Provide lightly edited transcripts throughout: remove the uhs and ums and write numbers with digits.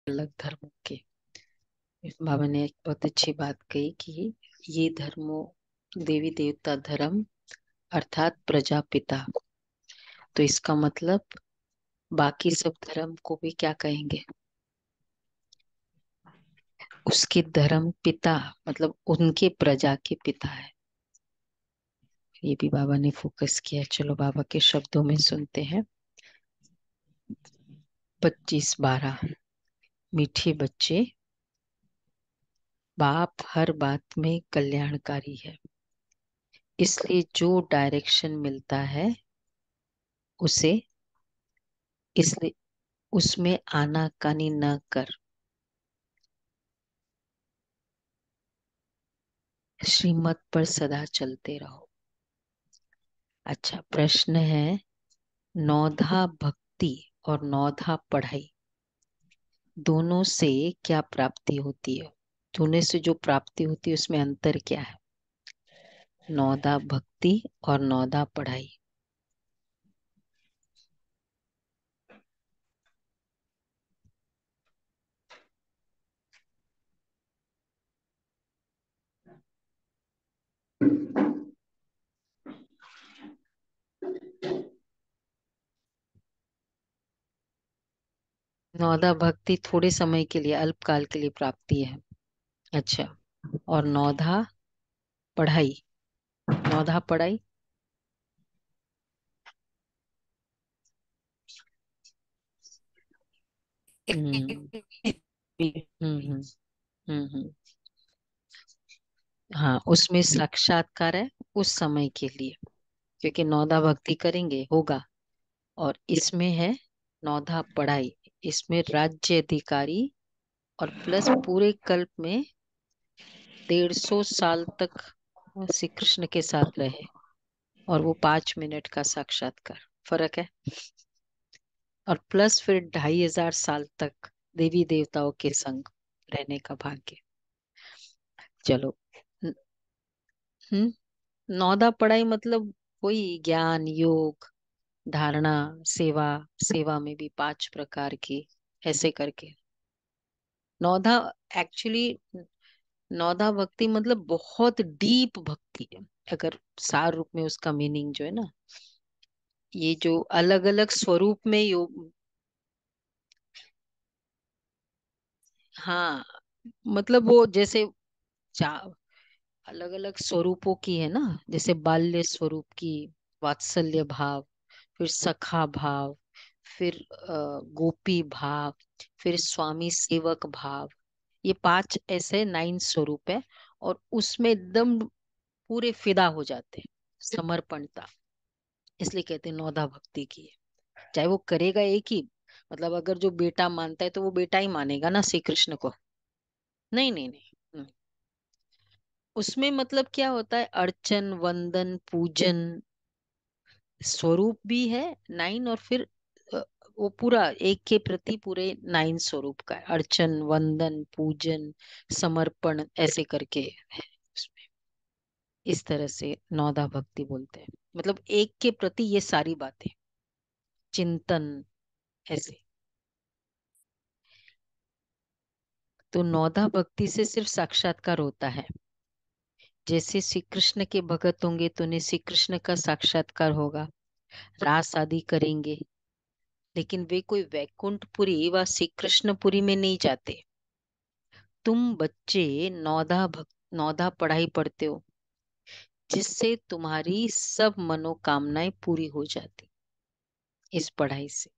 अलग धर्मों के। बाबा ने एक बहुत अच्छी बात कही कि ये धर्मों, देवी देवता धर्म अर्थात प्रजापिता, तो इसका मतलब बाकी सब धर्म को भी क्या कहेंगे? उसके धर्म पिता, मतलब उनके प्रजा के पिता है। ये भी बाबा ने फोकस किया। चलो बाबा के शब्दों में सुनते हैं। 25/12। मीठे बच्चे, बाप हर बात में कल्याणकारी है, इसलिए जो डायरेक्शन मिलता है उसे, इसलिए उसमें आनाकानी न कर, श्रीमत पर सदा चलते रहो। अच्छा, प्रश्न है, नौधा भक्ति और नौधा पढ़ाई दोनों से क्या प्राप्ति होती है? दोनों से जो प्राप्ति होती है उसमें अंतर क्या है? नौधा भक्ति और नौधा पढ़ाई। नौधा भक्ति थोड़े समय के लिए, अल्पकाल के लिए प्राप्ति है। अच्छा, और नौधा पढ़ाई, नौधा पढ़ाई। हम्म हम्म हम्म। हाँ, उसमें साक्षात्कार है उस समय के लिए, क्योंकि नौधा भक्ति करेंगे होगा। और इसमें है नौधा पढ़ाई, इसमें राज्य अधिकारी, और प्लस पूरे कल्प में 150 साल तक वो श्री कृष्ण के साथ रहे, और वो 5 मिनट का साक्षात्कार, फर्क है। और प्लस फिर 2500 साल तक देवी देवताओं के संग रहने का भाग्य। चलो। न- नौदा पढ़ाई मतलब वही ज्ञान योग, धारणा, सेवा, सेवा में भी 5 प्रकार की, ऐसे करके नौधा। एक्चुअली नौधा भक्ति मतलब बहुत डीप भक्ति है। अगर सार रूप में उसका मीनिंग जो है ना, ये जो अलग अलग स्वरूप में योग। हाँ, मतलब वो जैसे अलग अलग स्वरूपों की है ना, जैसे बाल्य स्वरूप की, वात्सल्य भाव, फिर सखा भाव, फिर गोपी भाव, फिर स्वामी सेवक भाव। ये 5 ऐसे 9 स्वरूप है, और उसमें एकदम पूरे फिदा हो जाते हैं, समर्पणता। इसलिए कहते हैं नौधा भक्ति की है। चाहे वो करेगा एक ही, मतलब अगर जो बेटा मानता है तो वो बेटा ही मानेगा ना श्री कृष्ण को। नहीं नहीं नहीं, उसमें मतलब क्या होता है, अर्चन वंदन पूजन स्वरूप भी है 9, और फिर अ, वो पूरा एक के प्रति पूरे 9 स्वरूप का है, अर्चन वंदन पूजन समर्पण ऐसे करके है उसमें। इस तरह से नौदा भक्ति बोलते हैं, मतलब एक के प्रति ये सारी बातें, चिंतन ऐसे। तो नौदा भक्ति से सिर्फ साक्षात्कार होता है। जैसे श्री कृष्ण के भगत होंगे तो उन्हें श्री कृष्ण का साक्षात्कार होगा, रास आदि करेंगे, लेकिन वे कोई वैकुंठपुरी व श्री कृष्णपुरी में नहीं जाते। तुम बच्चे नौधा पढ़ाई पढ़ते हो, जिससे तुम्हारी सब मनोकामनाएं पूरी हो जाती। इस पढ़ाई से,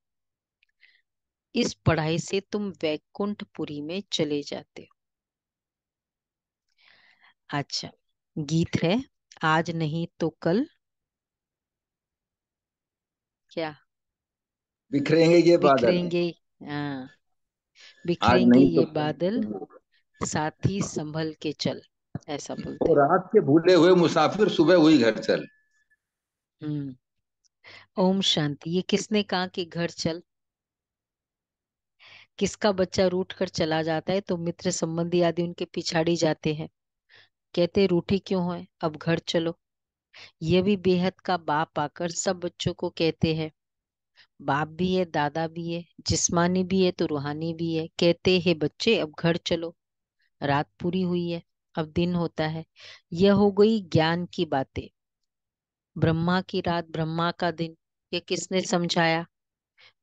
इस पढ़ाई से तुम वैकुंठपुरी में चले जाते हो। अच्छा, गीत है, आज नहीं तो कल क्या बिखरेंगे ये बादल। बिखरेंगे। हाँ, आज बिखरेंगे नहीं तो ये बादल, कल। साथी संभल के चल, ऐसा बोलते वो हैं। रात के भूले हुए मुसाफिर सुबह हुई घर चल। हम्म। ओम शांति। ये किसने कहा कि घर चल? किसका बच्चा रूठ कर चला जाता है तो मित्र संबंधी आदि उनके पिछाड़ी जाते हैं, कहते रूठी क्यों है, अब घर चलो। ये भी बेहद का बाप आकर सब बच्चों को कहते हैं, बाप भी है, दादा भी है, जिस्मानी भी है तो रूहानी भी है। कहते हैं बच्चे अब घर चलो, रात पूरी हुई है, अब दिन होता है। यह हो गई ज्ञान की बातें। ब्रह्मा की रात, ब्रह्मा का दिन, ये किसने समझाया?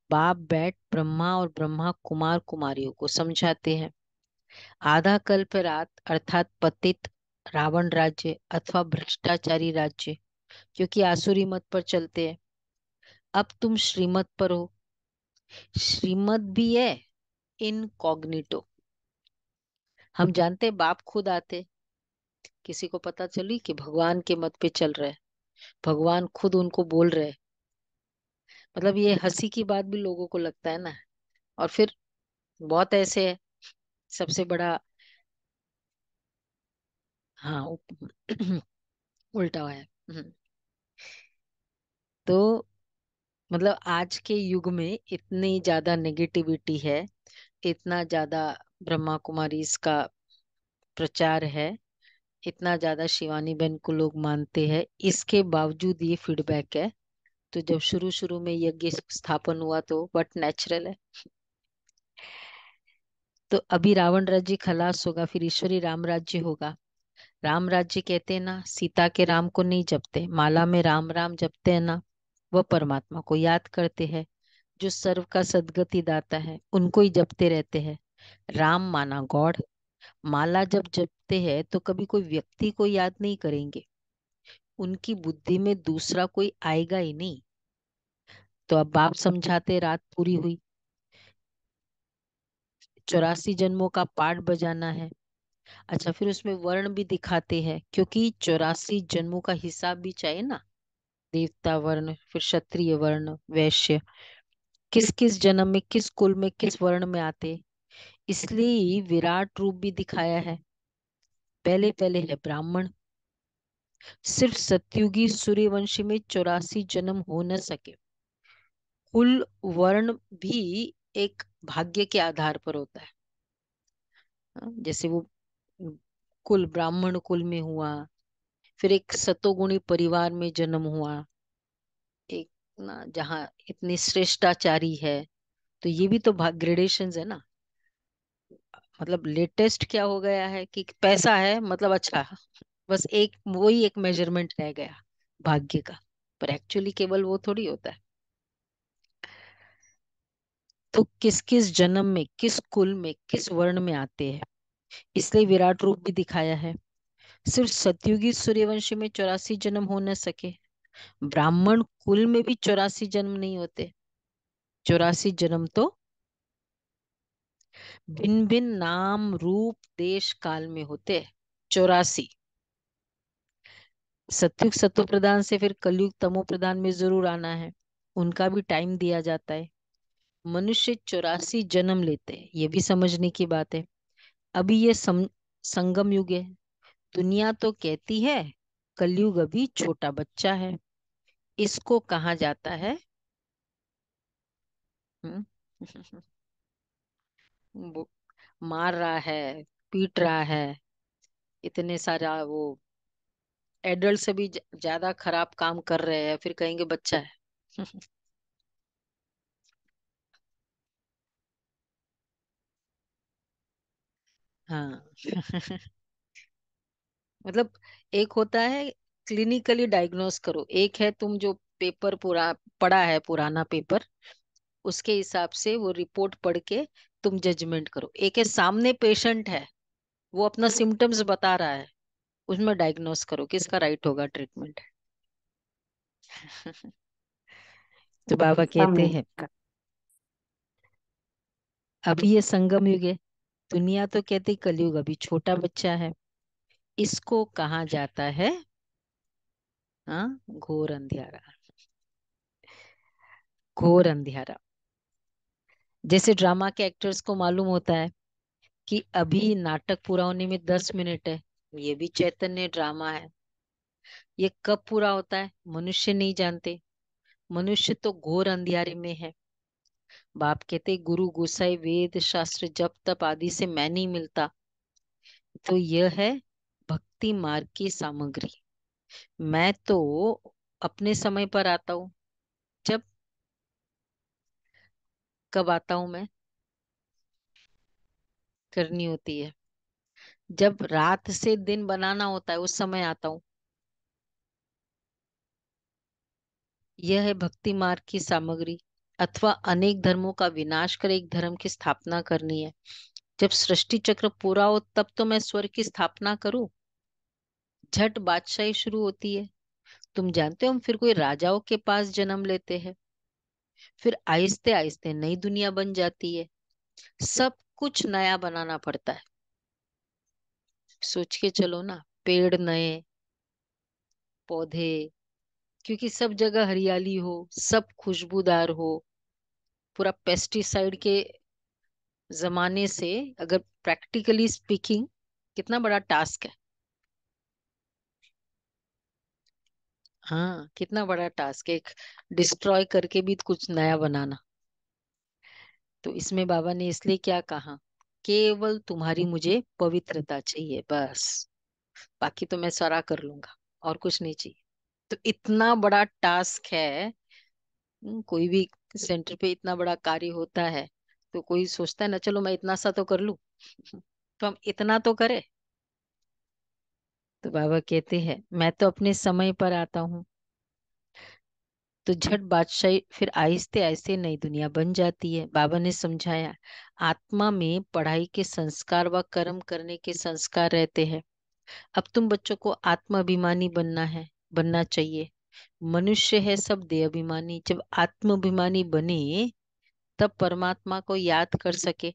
बाप बैठ ब्रह्मा और ब्रह्मा कुमार कुमारियों को समझाते हैं। आधा कल्प रात अर्थात पतित रावण राज्य अथवा भ्रष्टाचारी राज्य, क्योंकि आसुरी मत पर चलते हैं। अब तुम श्रीमत पर हो। श्रीमत भी है इनकॉग्निटो। हम जानते हैं बाप खुद आते, किसी को पता चली कि भगवान के मत पे चल रहे हैं, भगवान खुद उनको बोल रहे हैं। मतलब ये हंसी की बात भी लोगों को लगता है ना। और फिर बहुत ऐसे है। सबसे बड़ा, हाँ उल्टा हुआ है। तो मतलब आज के युग में इतनी ज्यादा नेगेटिविटी है, इतना ज्यादा ब्रह्मा कुमारी इसका प्रचार है, इतना ज्यादा शिवानी बहन को लोग मानते हैं, इसके बावजूद ये फीडबैक है। तो जब शुरू शुरू में यज्ञ स्थापन हुआ तो बट नेचुरल है। तो अभी रावण राज्य खलास होगा, फिर ईश्वरी राम राज्य होगा। राम राज्य कहते हैं ना, सीता के राम को नहीं जपते, माला में राम राम जपते हैं ना, वह परमात्मा को याद करते हैं, जो सर्व का सद्गति दाता है, उनको ही जपते रहते हैं। राम माना गॉड। माला जब जपते हैं तो कभी कोई व्यक्ति को याद नहीं करेंगे, उनकी बुद्धि में दूसरा कोई आएगा ही नहीं। तो अब बाप समझाते, रात पूरी हुई, 84 जन्मों का पाठ बजाना है। अच्छा, फिर उसमें वर्ण भी दिखाते हैं, क्योंकि 84 जन्मों का हिसाब भी चाहिए ना। देवता वर्ण, फिर क्षत्रिय वर्ण, वैश्य, किस किस जन्म में, किस कुल में, किस वर्ण में आते, इसलिए विराट रूप भी दिखाया है। पहले पहले है ब्राह्मण। सिर्फ सतयुगी सूर्यवंशी में 84 जन्म हो न सके। कुल वर्ण भी एक भाग्य के आधार पर होता है। हाँ, जैसे वो कुल ब्राह्मण कुल में हुआ, फिर एक सतोगुणी परिवार में जन्म हुआ, एक ना जहाँ इतनी श्रेष्ठाचारी है, तो ये भी तो भाग ग्रेडेशंस है ना। मतलब लेटेस्ट क्या हो गया है कि पैसा है मतलब अच्छा, बस एक वही एक मेजरमेंट रह गया भाग्य का। पर एक्चुअली केवल वो थोड़ी होता है। तो किस किस जन्म में, किस कुल में, किस वर्ण में आते हैं, इसलिए विराट रूप भी दिखाया है। सिर्फ सतयुगी सूर्यवंशी में 84 जन्म हो न सके, ब्राह्मण कुल में भी 84 जन्म नहीं होते। 84 जन्म तो भिन्न भिन्न नाम रूप देश काल में होते हैं। 84। सतयुग सत्व प्रधान से फिर कलयुग तमो प्रधान में जरूर आना है, उनका भी टाइम दिया जाता है। मनुष्य 84 जन्म लेते हैं, ये भी समझने की बात है। अभी ये संगम युग है। दुनिया तो कहती है कलयुग अभी छोटा बच्चा है, इसको कहा जाता है। हम्म, वो मार रहा है, पीट रहा है, इतने सारा वो एडल्ट से भी ज्यादा खराब काम कर रहे हैं, फिर कहेंगे बच्चा है। हाँ मतलब एक होता है क्लिनिकली डायग्नोस करो, एक है तुम जो पेपर पूरा पढ़ा है, पुराना पेपर, उसके हिसाब से वो रिपोर्ट पढ़ के तुम जजमेंट करो। एक है सामने पेशेंट है, वो अपना सिम्टम्स बता रहा है, उसमें डायग्नोस करो किसका राइट होगा ट्रीटमेंट। तो बाबा कहते सामने हैं अभी ये संगम युग है। दुनिया तो कहती कलयुग अभी छोटा बच्चा है, इसको कहा जाता है हाँ घोर अंधियारा। घोर अंधियारा। जैसे ड्रामा के एक्टर्स को मालूम होता है कि अभी नाटक पूरा होने में 10 मिनट है, ये भी चैतन्य ड्रामा है। ये कब पूरा होता है मनुष्य नहीं जानते, मनुष्य तो घोर अंधियारे में है। बाप कहते गुरु गुसाई वेद शास्त्र जप तप आदि से मैं नहीं मिलता। तो यह है भक्ति मार्ग की सामग्री। मैं तो अपने समय पर आता हूँ, जब कब आता हूं मैं? करनी होती है। जब रात से दिन बनाना होता है उस समय आता हूं। यह है भक्ति मार्ग की सामग्री। अथवा अनेक धर्मों का विनाश कर एक धर्म की स्थापना करनी है। जब सृष्टि चक्र पूरा हो तब तो मैं स्वर्ग की स्थापना करूं। झट बादशाही शुरू होती है। तुम जानते हो हम फिर कोई राजाओं के पास जन्म लेते हैं। फिर आहिस्ते आहिस्ते नई दुनिया बन जाती है। सब कुछ नया बनाना पड़ता है। सोच के चलो ना, पेड़ नए, पौधे, क्योंकि सब जगह हरियाली हो, सब खुशबूदार हो। पूरा पेस्टिसाइड के जमाने से, अगर प्रैक्टिकली स्पीकिंग, कितना बड़ा टास्क है। हाँ, कितना बड़ा टास्क है एक डिस्ट्रॉय करके भी कुछ नया बनाना। तो इसमें बाबा ने इसलिए क्या कहा, केवल तुम्हारी मुझे पवित्रता चाहिए बस, बाकी तो मैं सारा कर लूंगा, और कुछ नहीं चाहिए। तो इतना बड़ा टास्क है। कोई भी सेंटर पे इतना बड़ा कार्य होता है तो कोई सोचता है ना, चलो मैं इतना सा तो कर लूं। तो हम इतना तो करें। तो बाबा कहते हैं मैं तो अपने समय पर आता हूँ। तो झट बादशाही फिर आहिस्ते आहिस्ते नई दुनिया बन जाती है। बाबा ने समझाया, आत्मा में पढ़ाई के संस्कार व कर्म करने के संस्कार रहते हैं। अब तुम बच्चों को आत्माभिमानी बनना है, बनना चाहिए। मनुष्य है सब देहाभिमानी। जब आत्माभिमानी बने तब परमात्मा को याद कर सके।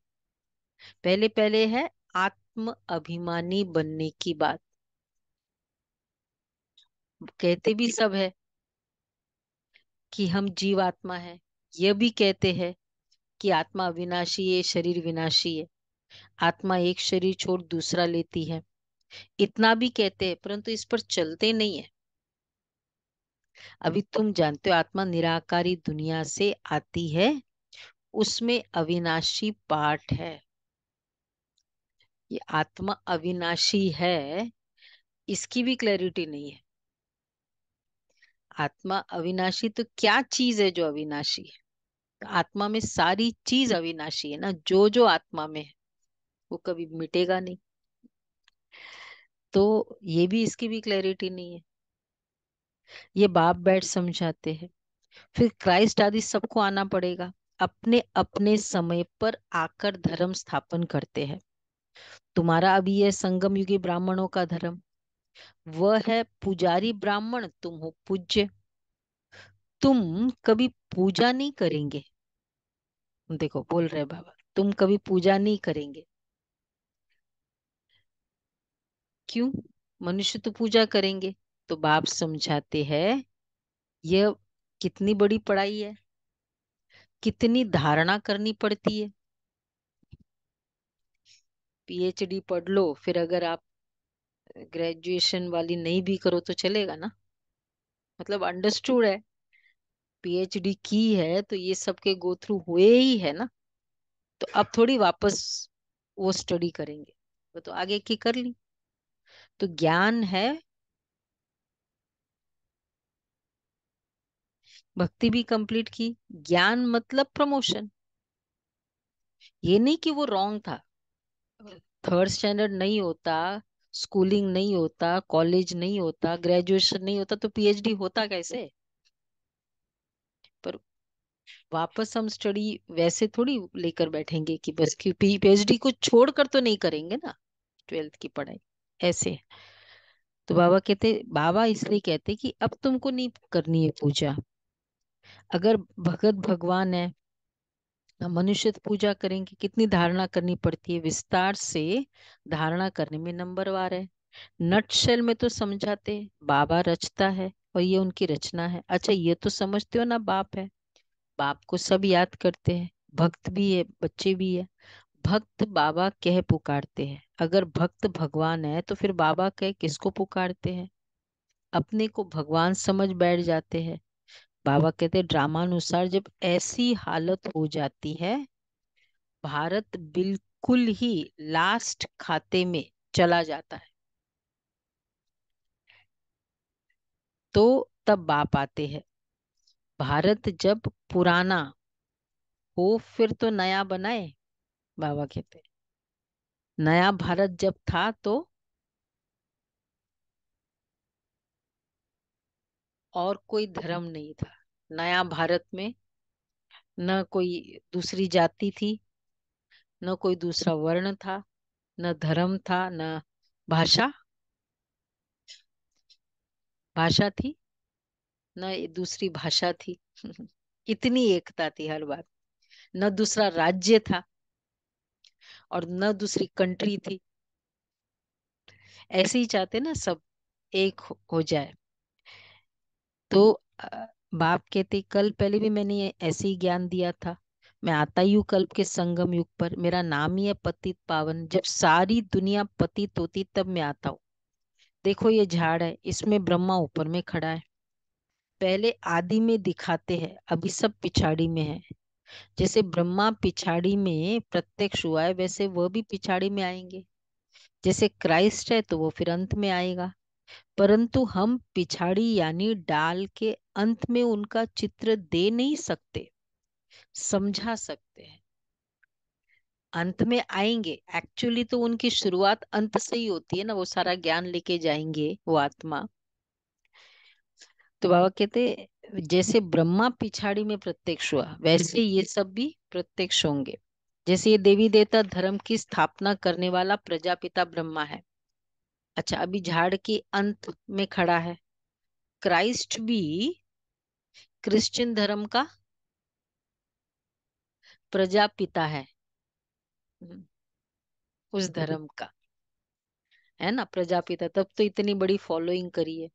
पहले पहले है आत्म अभिमानी बनने की बात। कहते भी सब है कि हम जीव आत्मा है। यह भी कहते हैं कि आत्मा अविनाशी है, शरीर विनाशी है। आत्मा एक शरीर छोड़ दूसरा लेती है। इतना भी कहते हैं, परंतु इस पर चलते नहीं है। अभी तुम जानते हो आत्मा निराकारी दुनिया से आती है, उसमें अविनाशी पार्ट है। ये आत्मा अविनाशी है, इसकी भी क्लैरिटी नहीं है। आत्मा अविनाशी तो क्या चीज है जो अविनाशी है? तो आत्मा में सारी चीज अविनाशी है ना, जो जो आत्मा में है वो कभी मिटेगा नहीं। तो ये भी, इसकी भी क्लैरिटी नहीं है। ये बाप बैठ समझाते हैं। फिर क्राइस्ट आदि सबको आना पड़ेगा। अपने अपने समय पर आकर धर्म स्थापन करते हैं। तुम्हारा अभी यह संगम युगी ब्राह्मणों का धर्म। वह है पुजारी ब्राह्मण, तुम हो पूज्य। तुम कभी पूजा नहीं करेंगे। देखो बोल रहे बाबा, तुम कभी पूजा नहीं करेंगे। क्यों? मनुष्य तो पूजा करेंगे। तो बाप समझाते हैं, यह कितनी बड़ी पढ़ाई है, कितनी धारणा करनी पड़ती है। पीएचडी पढ़ लो, फिर अगर आप ग्रेजुएशन वाली नहीं भी करो तो चलेगा ना। मतलब अंडरस्टूड है, पीएचडी की है तो ये सब के गो थ्रू हुए ही है ना। तो अब थोड़ी वापस वो स्टडी करेंगे, वो तो आगे की कर ली। तो ज्ञान है, भक्ति भी कंप्लीट की। ज्ञान मतलब प्रमोशन। ये नहीं कि वो रॉन्ग था। थर्ड स्टैंडर्ड नहीं होता, स्कूलिंग नहीं होता, कॉलेज नहीं होता, ग्रेजुएशन नहीं होता, तो पीएचडी होता कैसे? पर वापस हम स्टडी वैसे थोड़ी लेकर बैठेंगे कि बस कि पीएचडी को छोड़कर तो नहीं करेंगे ना, ट्वेल्थ की पढ़ाई ऐसे। तो बाबा कहते, बाबा इसलिए कहते कि अब तुमको नहीं करनी है पूजा। अगर भगत भगवान है, हम मनुष्य तो पूजा करेंगे। कितनी धारणा करनी पड़ती है, विस्तार से धारणा करने में नंबरवार है। नटशेल में तो समझाते हैं, बाबा रचता है और ये उनकी रचना है। अच्छा ये तो समझते हो ना, बाप है, बाप को सब याद करते हैं। भक्त भी है, बच्चे भी है। भक्त बाबा कह पुकारते हैं। अगर भक्त भगवान है तो फिर बाबा कह किसको पुकारते हैं? अपने को भगवान समझ बैठ जाते हैं। बाबा कहते हैं ड्रामानुसार जब ऐसी हालत हो जाती है, भारत बिल्कुल ही लास्ट खाते में चला जाता है, तो तब बाप आते हैं। भारत जब पुराना हो फिर तो नया बनाए। बाबा कहते नया भारत जब था तो और कोई धर्म नहीं था। नया भारत में न कोई दूसरी जाति थी, न कोई दूसरा वर्ण था, न धर्म था, न भाषा भाषा थी, न ये दूसरी भाषा थी। इतनी एकता थी हर बात। न दूसरा राज्य था और न दूसरी कंट्री थी। ऐसे ही चाहते ना सब एक हो जाए। तो बाप कहते कल पहले भी मैंने ये ऐसे ही ज्ञान दिया था। मैं आता ही हूँ कल्प के संगम युग पर, मेरा नाम ही है पतित पावन। जब सारी दुनिया पतित होती तब मैं आता हूँ। देखो ये झाड़ है, इसमें ब्रह्मा ऊपर में खड़ा है। पहले आदि में दिखाते हैं, अभी सब पिछाड़ी में है। जैसे ब्रह्मा पिछाड़ी में प्रत्यक्ष हुआ है, वैसे वह भी पिछाड़ी में आएंगे। जैसे क्राइस्ट है तो वो फिर अंत में आएगा। परंतु हम पिछाड़ी यानी डाल के अंत में उनका चित्र दे नहीं सकते, समझा सकते हैं। अंत में आएंगे, एक्चुअली तो उनकी शुरुआत अंत से ही होती है ना, वो सारा ज्ञान लेके जाएंगे वो आत्मा। तो बाबा कहते जैसे ब्रह्मा पिछाड़ी में प्रत्यक्ष हुआ, वैसे ये सब भी प्रत्यक्ष होंगे। जैसे ये देवी देवता धर्म की स्थापना करने वाला प्रजापिता ब्रह्मा है। अच्छा, अभी झाड़ के अंत में खड़ा है। क्राइस्ट भी क्रिश्चियन धर्म का प्रजापिता है। हम्म, उस धर्म का है ना प्रजापिता, तब तो इतनी बड़ी फॉलोइंग करी है।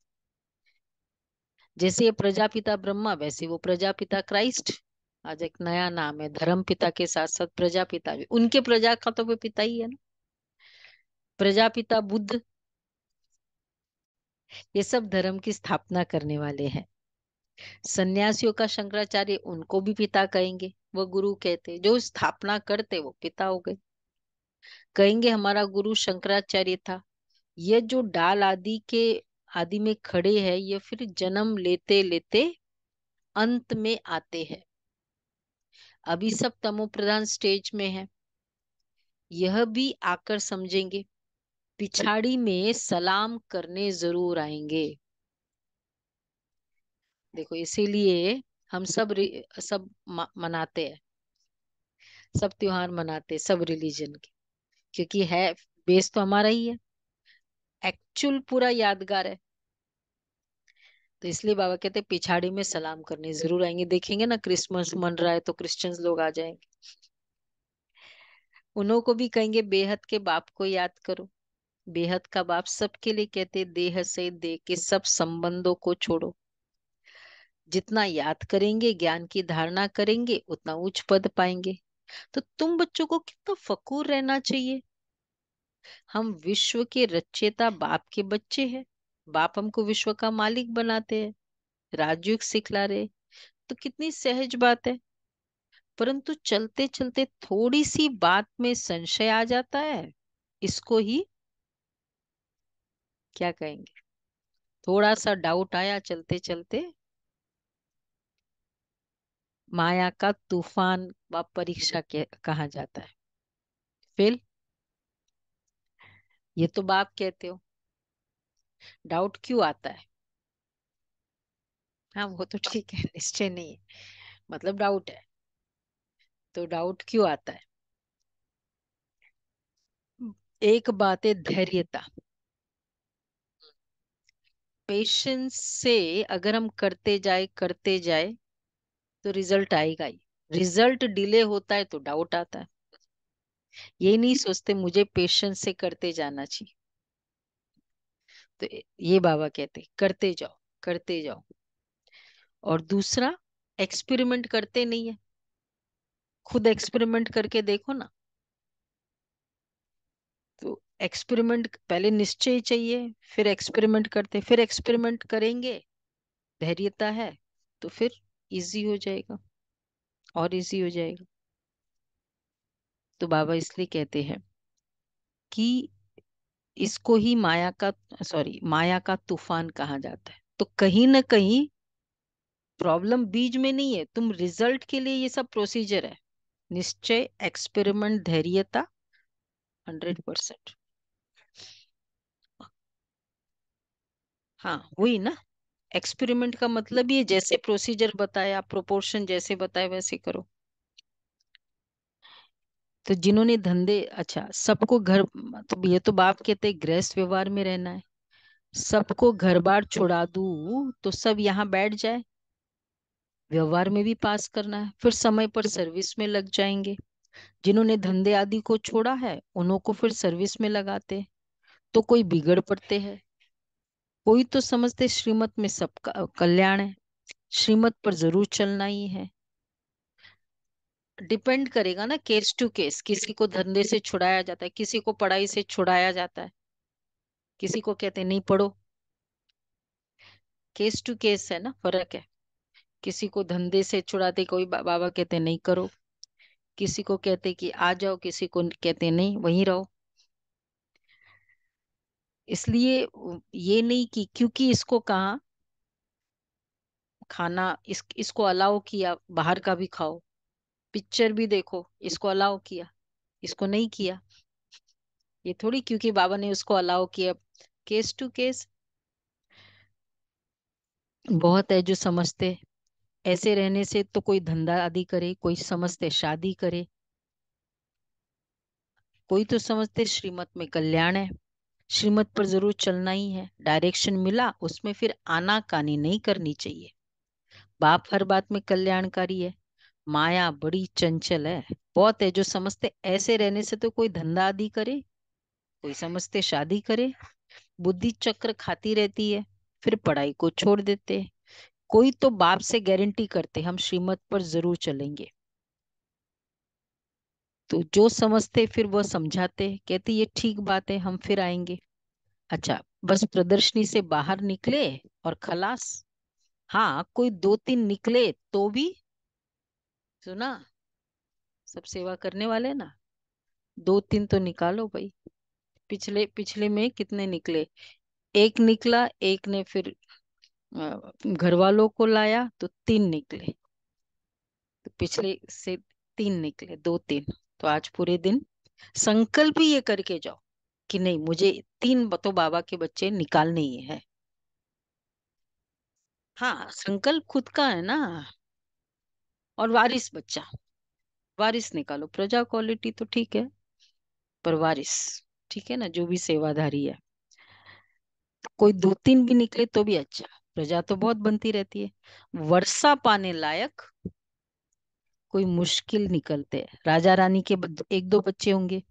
जैसे ये प्रजापिता ब्रह्मा, वैसे वो प्रजापिता क्राइस्ट। आज एक नया नाम है, धर्म पिता के साथ साथ प्रजापिता भी। उनके प्रजा का तो वो पिता ही है ना, प्रजापिता बुद्ध। ये सब धर्म की स्थापना करने वाले हैं। सन्यासियों का शंकराचार्य, उनको भी पिता कहेंगे, वो गुरु कहते। जो स्थापना करते वो पिता हो गए। कहेंगे हमारा गुरु शंकराचार्य था। ये जो डाल आदि के आदि में खड़े हैं, ये फिर जन्म लेते लेते अंत में आते हैं। अभी सब तमो प्रधान स्टेज में है। यह भी आकर समझेंगे, पिछाड़ी में सलाम करने जरूर आएंगे। देखो इसीलिए हम सब मनाते हैं, सब त्योहार मनाते हैं, सब रिलीजन के। क्योंकि है, बेस तो हमारा ही है, एक्चुअल पूरा यादगार है। तो इसलिए बाबा कहते हैं पिछाड़ी में सलाम करने जरूर आएंगे। देखेंगे ना क्रिसमस मन रहा है तो क्रिश्चियंस लोग आ जाएंगे। उन्हों को भी कहेंगे बेहद के बाप को याद करो। बेहद का बाप सबके लिए कहते, देह से दे के सब संबंधों को छोड़ो। जितना याद करेंगे, ज्ञान की धारणा करेंगे, उतना उच्च पद पाएंगे। तो तुम बच्चों को कितना फकूर रहना चाहिए। हम विश्व के रचयिता बाप के बच्चे हैं। बाप हमको विश्व का मालिक बनाते हैं, राजयोग सिखला रहे। तो कितनी सहज बात है। परंतु चलते चलते थोड़ी सी बात में संशय आ जाता है। इसको ही क्या कहेंगे, थोड़ा सा डाउट आया चलते चलते, माया का तूफान व परीक्षा के कहा जाता है। फिर ये तो बाप कहते हो, डाउट क्यों आता है। हाँ वो तो ठीक है, निश्चय नहीं है, मतलब डाउट है। तो डाउट क्यों आता है। एक बात है धैर्यता, पेशेंस से अगर हम करते जाए तो रिजल्ट आएगा ही। रिजल्ट डिले होता है तो डाउट आता है। ये नहीं सोचते मुझे पेशेंस से करते जाना चाहिए। तो ये बाबा कहते करते जाओ, करते जाओ। और दूसरा, एक्सपेरिमेंट करते नहीं है। खुद एक्सपेरिमेंट करके देखो ना। तो एक्सपेरिमेंट पहले निश्चय चाहिए, फिर एक्सपेरिमेंट करते, फिर एक्सपेरिमेंट करेंगे, धैर्यता है तो फिर इजी हो जाएगा, और इजी हो जाएगा। तो बाबा इसलिए कहते हैं कि इसको ही माया का तूफान कहा जाता है। तो कहीं ना कहीं प्रॉब्लम बीज में नहीं है, तुम रिजल्ट के लिए ये सब प्रोसीजर है। निश्चय, एक्सपेरिमेंट, धैर्यता, 100%। हाँ वही ना, एक्सपेरिमेंट का मतलब ये जैसे प्रोसीजर बताया, प्रोपोर्शन जैसे बताए वैसे करो। तो जिन्होंने धंधे, अच्छा सबको घर, तो ये तो बाप कहते हैं गृहस्थ व्यवहार में रहना है, सबको घर बार छुड़ा दूं तो सब यहाँ बैठ जाए, व्यवहार में भी पास करना है, फिर समय पर सर्विस में लग जाएंगे। जिन्होंने धंधे आदि को छोड़ा है उन्हों को फिर सर्विस में लगाते हैं, तो कोई बिगड़ पड़ते हैं। कोई तो समझते श्रीमत में सबका कल्याण है, श्रीमत पर जरूर चलना ही है। डिपेंड करेगा ना केस टू केस, किसी को धंधे से छुड़ाया जाता है, किसी को पढ़ाई से छुड़ाया जाता है, किसी को कहते हैं नहीं पढ़ो। केस टू केस है ना, फर्क है। किसी को धंधे से छुड़ाते, कोई बाबा कहते हैं नहीं करो, किसी को कहते कि आ जाओ, किसी को कहते नहीं वहीं रहो। इसलिए ये नहीं कि क्योंकि इसको कहा खाना, इसको अलाउ किया बाहर का भी खाओ, पिक्चर भी देखो, इसको अलाउ किया, इसको नहीं किया, ये थोड़ी क्योंकि बाबा ने उसको अलाउ किया। Case to case. बहुत है जो समझते ऐसे रहने से तो कोई धंधा आदि करे, कोई समझते शादी करे, कोई तो समझते श्रीमत में कल्याण है, श्रीमत पर जरूर चलना ही है, डायरेक्शन मिला उसमें फिर आनाकानी नहीं करनी चाहिए। बाप हर बात में कल्याणकारी है, माया बड़ी चंचल है। बहुत है जो समझते ऐसे रहने से तो कोई धंधा आदि करे, कोई समझते शादी करे, बुद्धि चक्र खाती रहती है, फिर पढ़ाई को छोड़ देते। कोई तो बाप से गारंटी करते हम श्रीमत पर जरूर चलेंगे, तो जो समझते फिर वो समझाते, कहते ये ठीक बात है हम फिर आएंगे। अच्छा, बस प्रदर्शनी से बाहर निकले और खलास। हाँ कोई दो तीन निकले तो भी, सुना, सब सेवा करने वाले ना, दो तीन तो निकालो भाई। पिछले पिछले में कितने निकले, एक निकला, एक ने फिर घर वालों को लाया तो तीन निकले, तो पिछले से तीन निकले, दो तीन। तो आज पूरे दिन संकल्प ही ये करके जाओ कि नहीं मुझे तीन तो बाबा के बच्चे निकालने ही है। हाँ संकल्प खुद का है ना। और वारिस बच्चा, वारिस निकालो, प्रजा क्वालिटी तो ठीक है, पर वारिस ठीक है ना, जो भी सेवाधारी है। कोई दो तीन भी निकले तो भी अच्छा, प्रजा तो बहुत बनती रहती है। वर्षा पाने लायक कोई मुश्किल निकलते हैं, राजा रानी के एक दो बच्चे होंगे,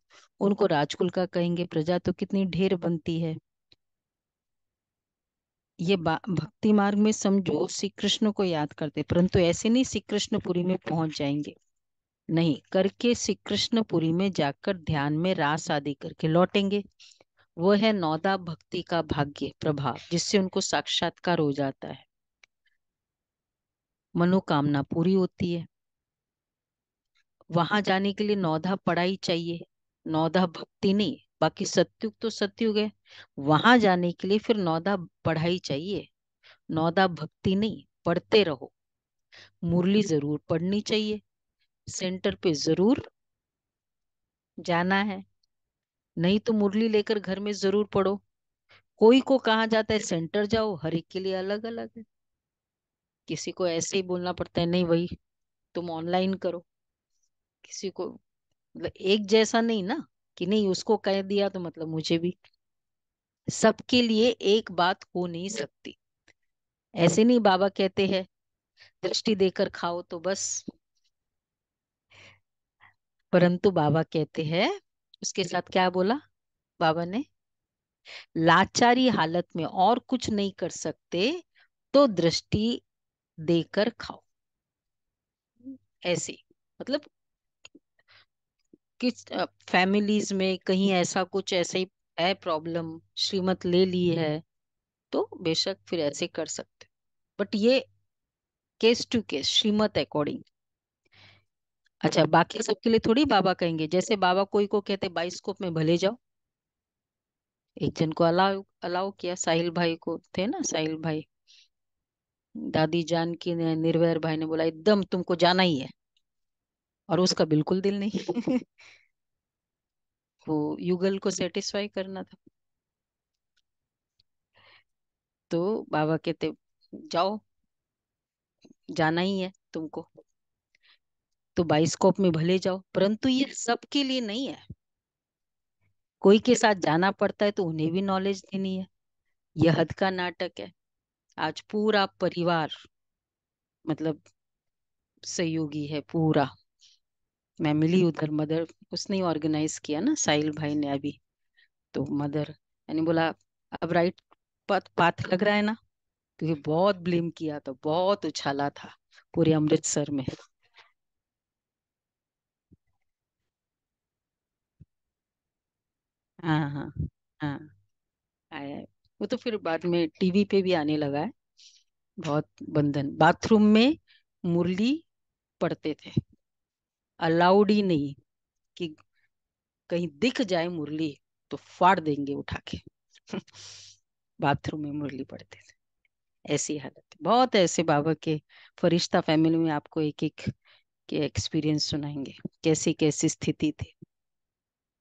उनको राजकुल का कहेंगे, प्रजा तो कितनी ढेर बनती है। ये भक्ति मार्ग में समझो श्री कृष्ण को याद करते, परंतु ऐसे नहीं श्री कृष्णपुरी में पहुंच जाएंगे, नहीं करके श्री कृष्णपुरी में जाकर ध्यान में रास आदि करके लौटेंगे। वो है नौदा भक्ति का भाग्य प्रभाव, जिससे उनको साक्षात्कार हो जाता है, मनोकामना पूरी होती है। वहां जाने के लिए नौधा पढ़ाई चाहिए, नौधा भक्ति नहीं। बाकी सत्युग तो सत्युग है, वहां जाने के लिए फिर नौधा पढ़ाई चाहिए, नौधा भक्ति नहीं। पढ़ते रहो, मुरली जरूर पढ़नी चाहिए, सेंटर पे जरूर जाना है, नहीं तो मुरली लेकर घर में जरूर पढ़ो। कोई को कहा जाता है सेंटर जाओ, हर एक के लिए अलग अलग है। किसी को ऐसे ही बोलना पड़ता है नहीं भाई तुम ऑनलाइन करो, किसी को मतलब एक जैसा नहीं ना, कि नहीं उसको कह दिया तो मतलब मुझे भी। सबके लिए एक बात हो नहीं सकती। ऐसे नहीं बाबा कहते हैं दृष्टि देकर खाओ तो बस, परंतु बाबा कहते हैं, उसके साथ क्या बोला बाबा ने, लाचारी हालत में और कुछ नहीं कर सकते तो दृष्टि देकर खाओ। ऐसे मतलब किस फैमिलीज में कहीं ऐसा कुछ ऐसे ही है प्रॉब्लम, श्रीमत ले ली है, तो बेशक फिर ऐसे कर सकते, बट ये case to case Shrimad according. अच्छा बाकी सबके लिए थोड़ी बाबा कहेंगे, जैसे बाबा कोई को कहते बाइस्कोप में भले जाओ, एक जन को अलाउ अलाउ किया, साहिल भाई को थे ना, साहिल भाई, दादी जान की ने निर्वैर भाई ने बोला एकदम तुमको जाना ही है, और उसका बिल्कुल दिल नहीं। वो युगल को सेटिस्फाई करना था। तो बाबा कहते जाओ, जाना ही है तुमको, तो बाइस्कोप में भले जाओ, परंतु ये सबके लिए नहीं है। कोई के साथ जाना पड़ता है तो उन्हें भी नॉलेज देनी है। यह हद का नाटक है। आज पूरा परिवार, मतलब सहयोगी है पूरा। मैं मिली उधर, मदर उसने ऑर्गेनाइज किया ना, साहिल भाई ने अभी। तो मदर यानी बोला अब राइट पाथ पाथ लग रहा है ना, क्योंकि बहुत ब्लेम किया था, बहुत उछाला था पूरे अमृतसर में। हाँ हाँ हाँ, आया है। वो तो फिर बाद में टीवी पे भी आने लगा है। बहुत बंधन, बाथरूम में मुरली पढ़ते थे, अलाउड ही नहीं कि कहीं दिख जाए मुरली तो फाड़ देंगे उठा के। बाथरूम में मुरली पढ़ते थे। ऐसी हालत बहुत है। ऐसे बाबा के फरिश्ता फैमिली में आपको एक एक के एक्सपीरियंस सुनाएंगे, कैसी कैसी स्थिति थी,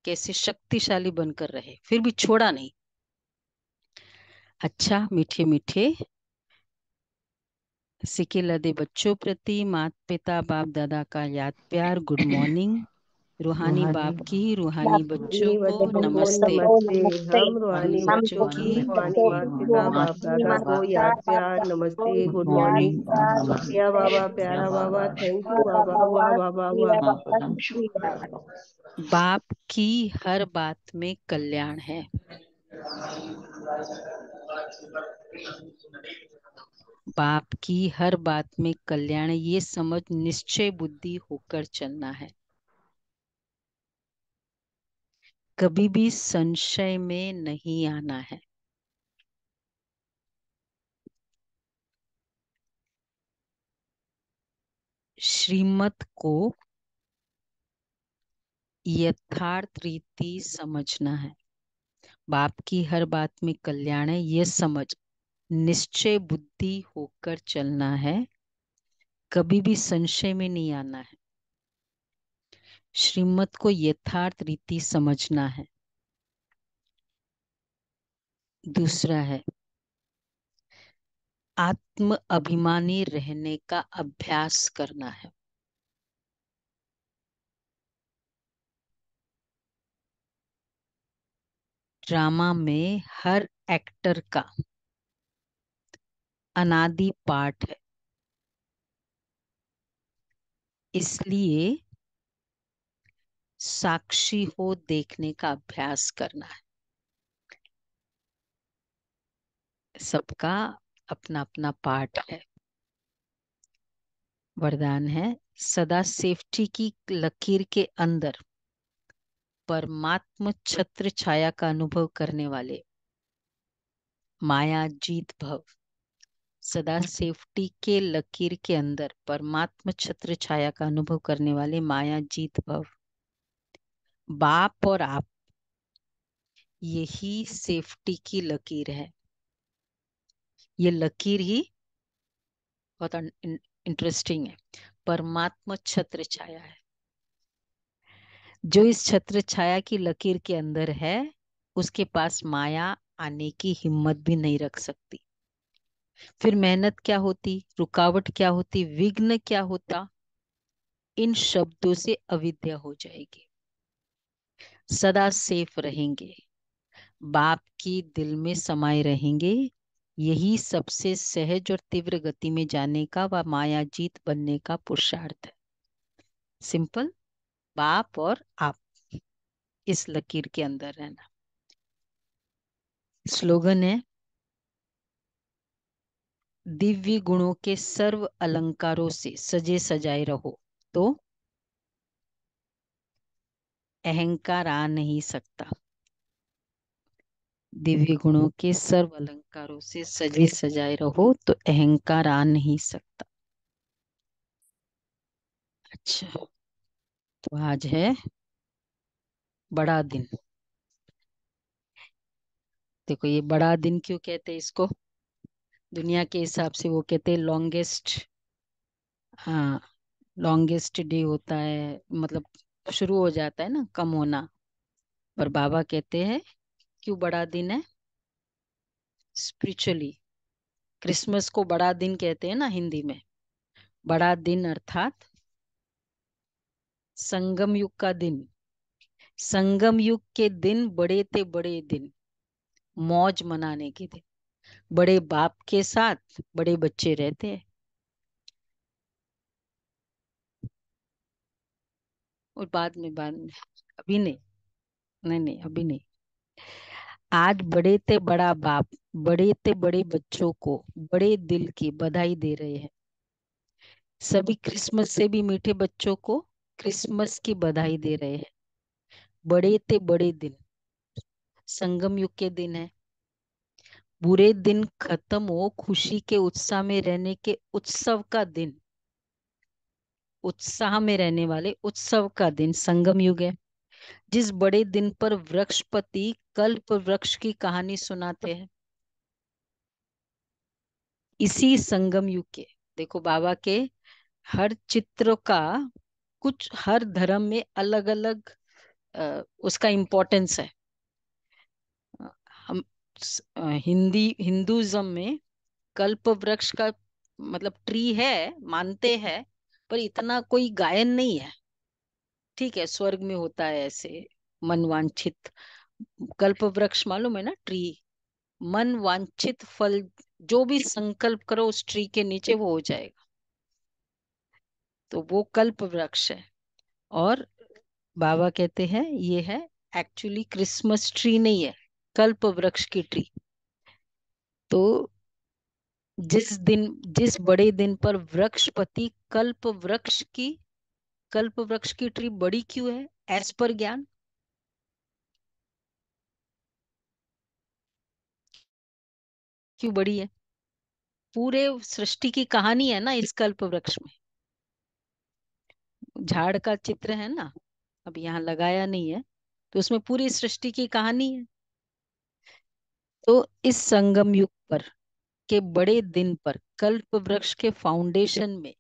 कैसे शक्तिशाली बनकर रहे फिर भी छोड़ा नहीं। अच्छा, मीठे मीठे सिके लदे बच्चों प्रति माता पिता बाप दादा का याद प्यार, गुड मॉर्निंग। रूहानी रूहानी बाप की रूहानी बच्चों रूहानी को बच्चों को नमस्ते। नमस्ते। हम रूहानी रूहानी बच्चों बच्चों की की रूहानी माता पिता बाप दादा को याद प्यार नमस्ते, गुड गुड मॉर्निंग। मॉर्निंग और शुक्रिया नमस्ते। बाबा, या प्यारा बाबा, बाबा, थैंक यू बाबा, वाह बाबा वाह। हाँ। परम शुक्रिया बाबा। बाप की हर बात में कल्याण है। बाप की हर बात में कल्याण है, ये समझ निश्चय बुद्धि होकर चलना है। कभी भी संशय में नहीं आना है। श्रीमत को यथार्थ रीति समझना है। बाप की हर बात में कल्याण है, ये समझ निश्चय बुद्धि होकर चलना है। कभी भी संशय में नहीं आना है। श्रीमत को यथार्थ रीति समझना है। दूसरा है आत्म अभिमानी रहने का अभ्यास करना है। ड्रामा में हर एक्टर का अनादि पाठ है, इसलिए साक्षी हो देखने का अभ्यास करना है। सबका अपना अपना पार्ट है। वरदान है सदा सेफ्टी की लकीर के अंदर परमात्म छत्र छाया का अनुभव करने वाले माया जीत भव। सदा सेफ्टी के लकीर के अंदर परमात्म छत्र छाया का अनुभव करने वाले माया जीत भव। बाप और आप, यही सेफ्टी की लकीर है। ये लकीर ही बहुत इंटरेस्टिंग है। परमात्मा छत्र छाया है। जो इस छत्र छाया की लकीर के अंदर है, उसके पास माया आने की हिम्मत भी नहीं रख सकती। फिर मेहनत क्या होती, रुकावट क्या होती, विघ्न क्या होता, इन शब्दों से अविद्या हो जाएगी। सदा सेफ रहेंगे, बाप की दिल में समाये रहेंगे। यही सबसे सहज और तीव्र गति में जाने का व मायाजीत बनने का पुरुषार्थ है। सिंपल, बाप और आप, इस लकीर के अंदर रहना। स्लोगन है दिव्य गुणों के सर्व अलंकारों से सजे सजाए रहो, तो अहंकार आ नहीं सकता। दिव्य गुणों के सर्व अलंकारों से सजे सजाए रहो तो अहंकार आ नहीं सकता। अच्छा, तो आज है बड़ा दिन। देखो ये बड़ा दिन क्यों कहते हैं इसको, दुनिया के हिसाब से वो कहते हैं लॉन्गेस्ट, हाँ, लॉन्गेस्ट डे होता है, मतलब शुरू हो जाता है ना कम होना। पर बाबा कहते हैं क्यों बड़ा दिन है? स्पिरिचुअली क्रिसमस को बड़ा दिन कहते हैं ना हिंदी में। बड़ा दिन अर्थात संगम युग का दिन। संगम युग के दिन बड़े थे, बड़े दिन मौज मनाने के दिन। बड़े बाप के साथ बड़े बच्चे रहते हैं। और बाद में अभी नहीं, नहीं नहीं अभी नहीं। आज बड़े थे बड़ा बाप, बड़े थे बड़े बच्चों को बड़े दिल की बधाई दे रहे हैं। सभी क्रिसमस से भी मीठे बच्चों को क्रिसमस की बधाई दे रहे हैं। बड़े थे बड़े दिन, संगम युग के दिन है। बुरे दिन खत्म हो, खुशी के उत्साह में रहने के उत्सव का दिन। उत्साह में रहने वाले उत्सव का दिन संगम युग है। जिस बड़े दिन पर वृक्षपति कल्प वृक्ष की कहानी सुनाते हैं, इसी संगम युग के, देखो बाबा के हर चित्र का कुछ, हर धर्म में अलग अलग उसका इम्पोर्टेंस है। हम हिंदुइज्म में कल्प वृक्ष का मतलब ट्री है, मानते हैं, पर इतना कोई गायन नहीं है। ठीक है, स्वर्ग में होता है ऐसे मनवांछित। कल्प वृक्ष मालूम है ना, ट्री। मन वांछित फल, जो भी संकल्प करो उस ट्री के नीचे वो हो जाएगा। तो वो कल्प वृक्ष है। और बाबा कहते हैं ये है एक्चुअली क्रिसमस ट्री नहीं है, कल्प वृक्ष की ट्री। तो जिस दिन, जिस बड़े दिन पर वृक्षपति कल्प वृक्ष की ट्री बड़ी क्यों है एज पर ज्ञान? क्यों बड़ी है? पूरे सृष्टि की कहानी है ना इस कल्प वृक्ष में। झाड़ का चित्र है ना, अब यहाँ लगाया नहीं है, तो उसमें पूरी सृष्टि की कहानी है। तो इस संगम युग पर के बड़े दिन पर कल्प वृक्ष के फाउंडेशन में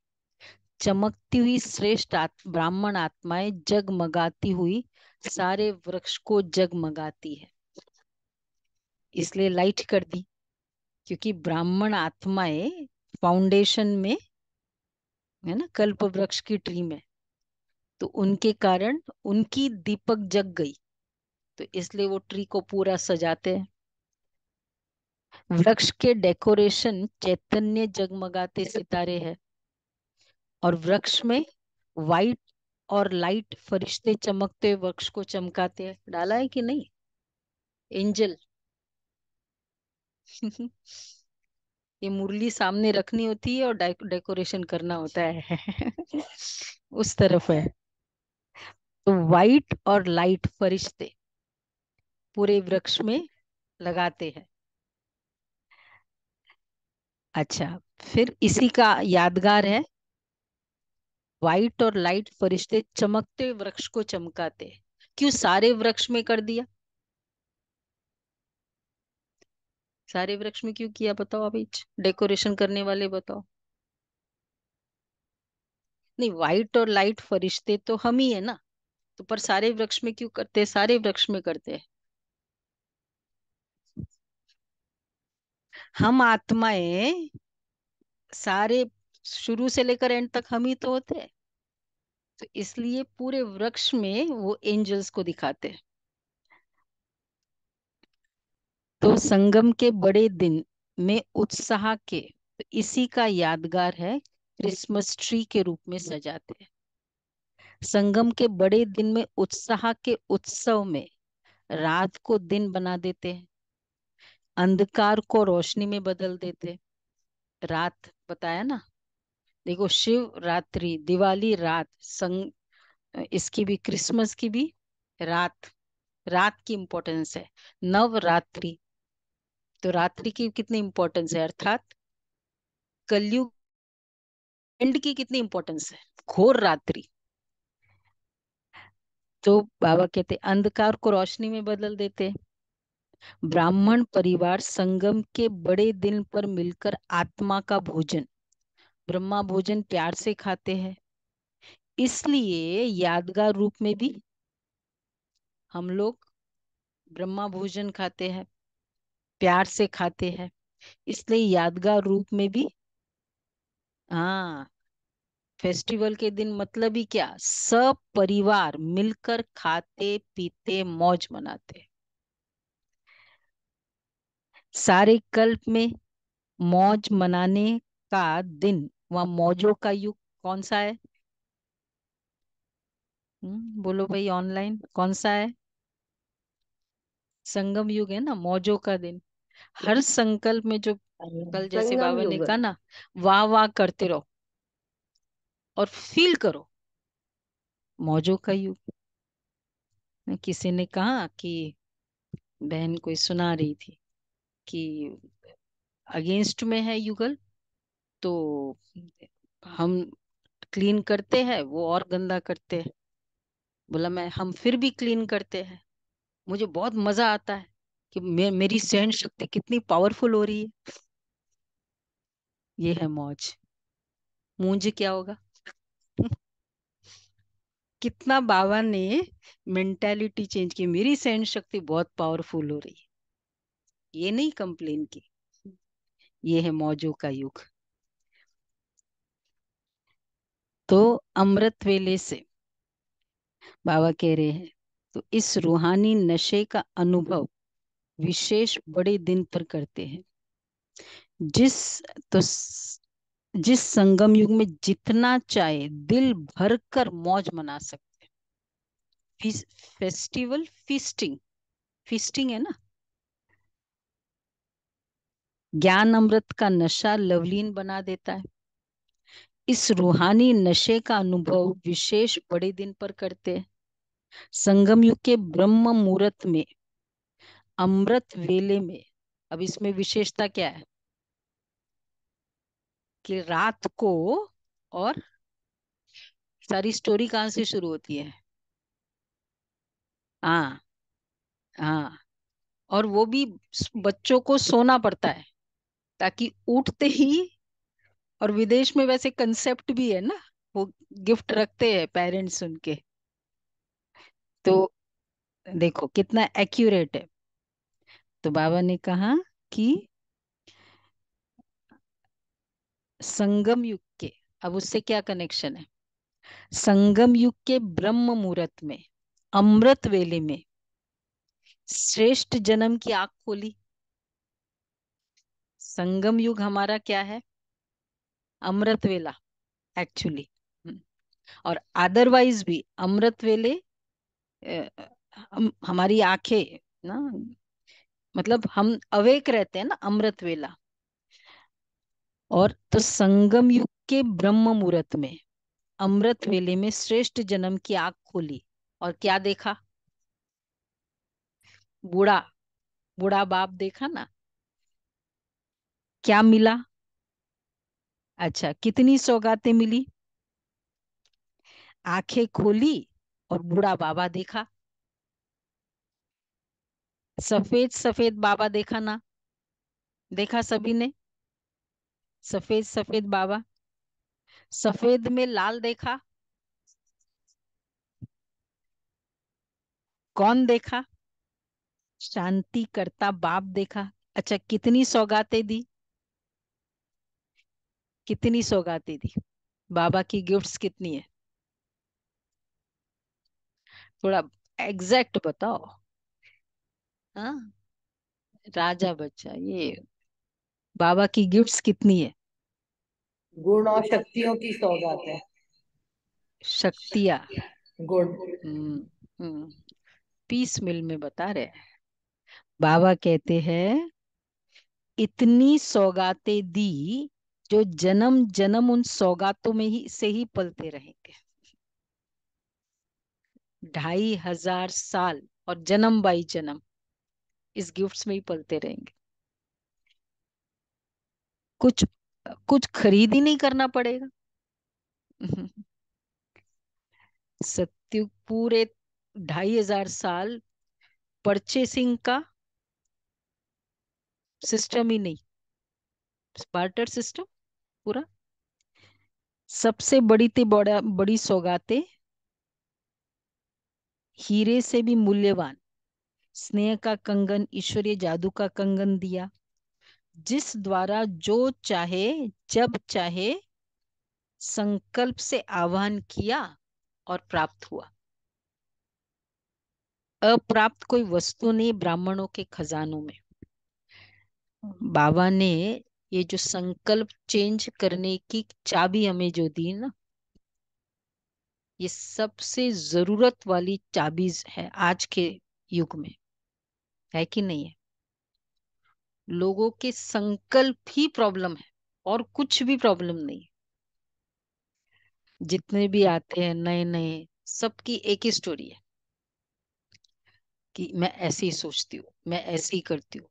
चमकती हुई श्रेष्ठ ब्राह्मण आत्माएं जगमगाती हुई सारे वृक्ष को जगमगाती है। इसलिए लाइट कर दी, क्योंकि ब्राह्मण आत्माएं फाउंडेशन में है ना, कल्प वृक्ष की ट्री में, तो उनके कारण उनकी दीपक जग गई। तो इसलिए वो ट्री को पूरा सजाते हैं। वृक्ष के डेकोरेशन चैतन्य जगमगाते सितारे है। और वृक्ष में वाइट और लाइट फरिश्ते चमकते हुए वृक्ष को चमकाते हैं। डाला है कि नहीं? एंजल। ये मुरली सामने रखनी होती है और डेकोरेशन करना होता है। उस तरफ है। तो वाइट और लाइट फरिश्ते पूरे वृक्ष में लगाते हैं। अच्छा, फिर इसी का यादगार है, व्हाइट और लाइट फरिश्ते चमकते हुए वृक्ष को चमकाते हैं। क्यों सारे वृक्ष में कर दिया? सारे वृक्ष में क्यों किया बताओ अभी, डेकोरेशन करने वाले बताओ। नहीं, व्हाइट और लाइट फरिश्ते तो हम ही है ना, तो पर सारे वृक्ष में क्यों करते हैं? सारे वृक्ष में करते हैं। हम आत्माएं सारे, शुरू से लेकर एंड तक हम ही तो होते हैं। तो इसलिए पूरे वृक्ष में वो एंजल्स को दिखाते हैं। तो संगम के बड़े दिन में उत्साह के, तो इसी का यादगार है क्रिसमस ट्री के रूप में सजाते हैं। संगम के बड़े दिन में उत्साह के उत्सव में रात को दिन बना देते हैं, अंधकार को रोशनी में बदल देते हैं। रात बताया ना, देखो शिव रात्रि, दिवाली रात, इसकी भी क्रिसमस की भी रात, रात की इंपॉर्टेंस है। नवरात्रि, तो रात्रि की कितनी इंपॉर्टेंस है, अर्थात कलयुग एंड की कितनी इंपॉर्टेंस है, घोर रात्रि। तो बाबा कहते अंधकार को रोशनी में बदल देते। ब्राह्मण परिवार संगम के बड़े दिन पर मिलकर आत्मा का भोजन, ब्रह्मा भोजन प्यार से खाते हैं। इसलिए यादगार रूप में भी हम लोग ब्रह्मा भोजन खाते हैं, प्यार से खाते हैं। इसलिए यादगार रूप में भी, हाँ, फेस्टिवल के दिन मतलब ही क्या, सब परिवार मिलकर खाते पीते मौज मनाते। सारे कल्प में मौज मनाने का दिन व मौजों का युग कौन सा है? बोलो भाई, ऑनलाइन कौन सा है? संगम युग है ना, मौजों का दिन। हर संकल्प में जो कल जैसे संगम बाबा ने युग। कहा ना, वाह वाह करते रहो और फील करो मौजों का युग। किसी ने कहा कि, बहन कोई सुना रही थी कि अगेंस्ट में है युगल, तो हम क्लीन करते हैं, वो और गंदा करते हैं। बोला मैं, हम फिर भी क्लीन करते हैं, मुझे बहुत मजा आता है कि मेरी सहन शक्ति कितनी पावरफुल हो रही है। ये है मौज। मुझे क्या होगा? कितना बाबा ने मेंटालिटी चेंज की, मेरी सहन शक्ति बहुत पावरफुल हो रही है, ये नहीं कंप्लेन की। ये है मौजों का युग। तो अमृत वेले से बाबा कह रहे हैं, तो इस रूहानी नशे का अनुभव विशेष बड़े दिन पर करते हैं। जिस तो जिस संगम युग में जितना चाहे दिल भर कर मौज मना सकते हैं। फेस्टिवल फीस्टिंग, फीस्टिंग है ना। ज्ञान अमृत का नशा लवलीन बना देता है। इस रूहानी नशे का अनुभव विशेष बड़े दिन पर करते हैं। संगम युग के ब्रह्म मुहूर्त में, अमृत वेले में। अब इसमें विशेषता क्या है कि रात को, और सारी स्टोरी कहाँ से शुरू होती है? हाँ, हाँ, और वो भी बच्चों को सोना पड़ता है ताकि उठते ही, और विदेश में वैसे कंसेप्ट भी है ना, वो गिफ्ट रखते हैं पेरेंट्स उनके। तो देखो कितना एक्यूरेट है। तो बाबा ने कहा कि संगम युग के, अब उससे क्या कनेक्शन है? संगम युग के ब्रह्म मुहूर्त में, अमृत वेले में श्रेष्ठ जन्म की आंख खोली। संगम युग हमारा क्या है? अमृत वेला एक्चुअली। और अदरवाइज भी अमृत वेले, हमारी आंखें ना, मतलब हम अवेक रहते हैं ना अमृत वेला। और तो संगम युग के ब्रह्म मुहूर्त में, अमृत वेले में श्रेष्ठ जन्म की आंख खोली, और क्या देखा? बूढ़ा, बूढ़ा बाप देखा ना। क्या मिला? अच्छा, कितनी सौगातें मिली? आंखें खोली और बूढ़ा बाबा देखा। सफेद सफेद बाबा देखा ना, देखा सभी ने, सफेद सफेद बाबा। सफेद में लाल देखा, कौन देखा? शांति करता बाप देखा। अच्छा, कितनी सौगातें दी? कितनी सौगातें दी? बाबा की गिफ्ट्स कितनी है? थोड़ा एग्जैक्ट बताओ। हाँ, राजा बच्चा, ये बाबा की गिफ्ट्स कितनी है? गुण और शक्तियों की सौगात है। शक्तियां। गुण। हम्म, हम्म, पीस मिल में बता रहे हैं। बाबा कहते हैं इतनी सौगातें दी, जो जन्म जन्म उन सौगातों में ही से ही पलते रहेंगे। 2500 साल और जन्म बाई जन्म इस गिफ्ट्स में ही पलते रहेंगे। कुछ कुछ खरीद ही नहीं करना पड़ेगा। सत्युग पूरे 2500 साल परचेसिंग का सिस्टम ही नहीं, बार्टर सिस्टम पूरा। सबसे बड़ी ते बड़ा बड़ी सौगातें, हीरे से भी मूल्यवान स्नेह का कंगन, ईश्वरीय जादू का कंगन दिया, जिस द्वारा जो चाहे जब चाहे संकल्प से आह्वान किया और प्राप्त हुआ। अप्राप्त कोई वस्तु नहीं ब्राह्मणों के खजानों में। बाबा ने ये जो संकल्प चेंज करने की चाबी हमें जो दी ना, ये सबसे जरूरत वाली चाबीज है आज के युग में, है कि नहीं है? लोगों के संकल्प ही प्रॉब्लम है और कुछ भी प्रॉब्लम नहीं। जितने भी आते हैं नए नए, सबकी एक ही स्टोरी है कि मैं ऐसे ही सोचती हूँ, मैं ऐसे ही करती हूँ।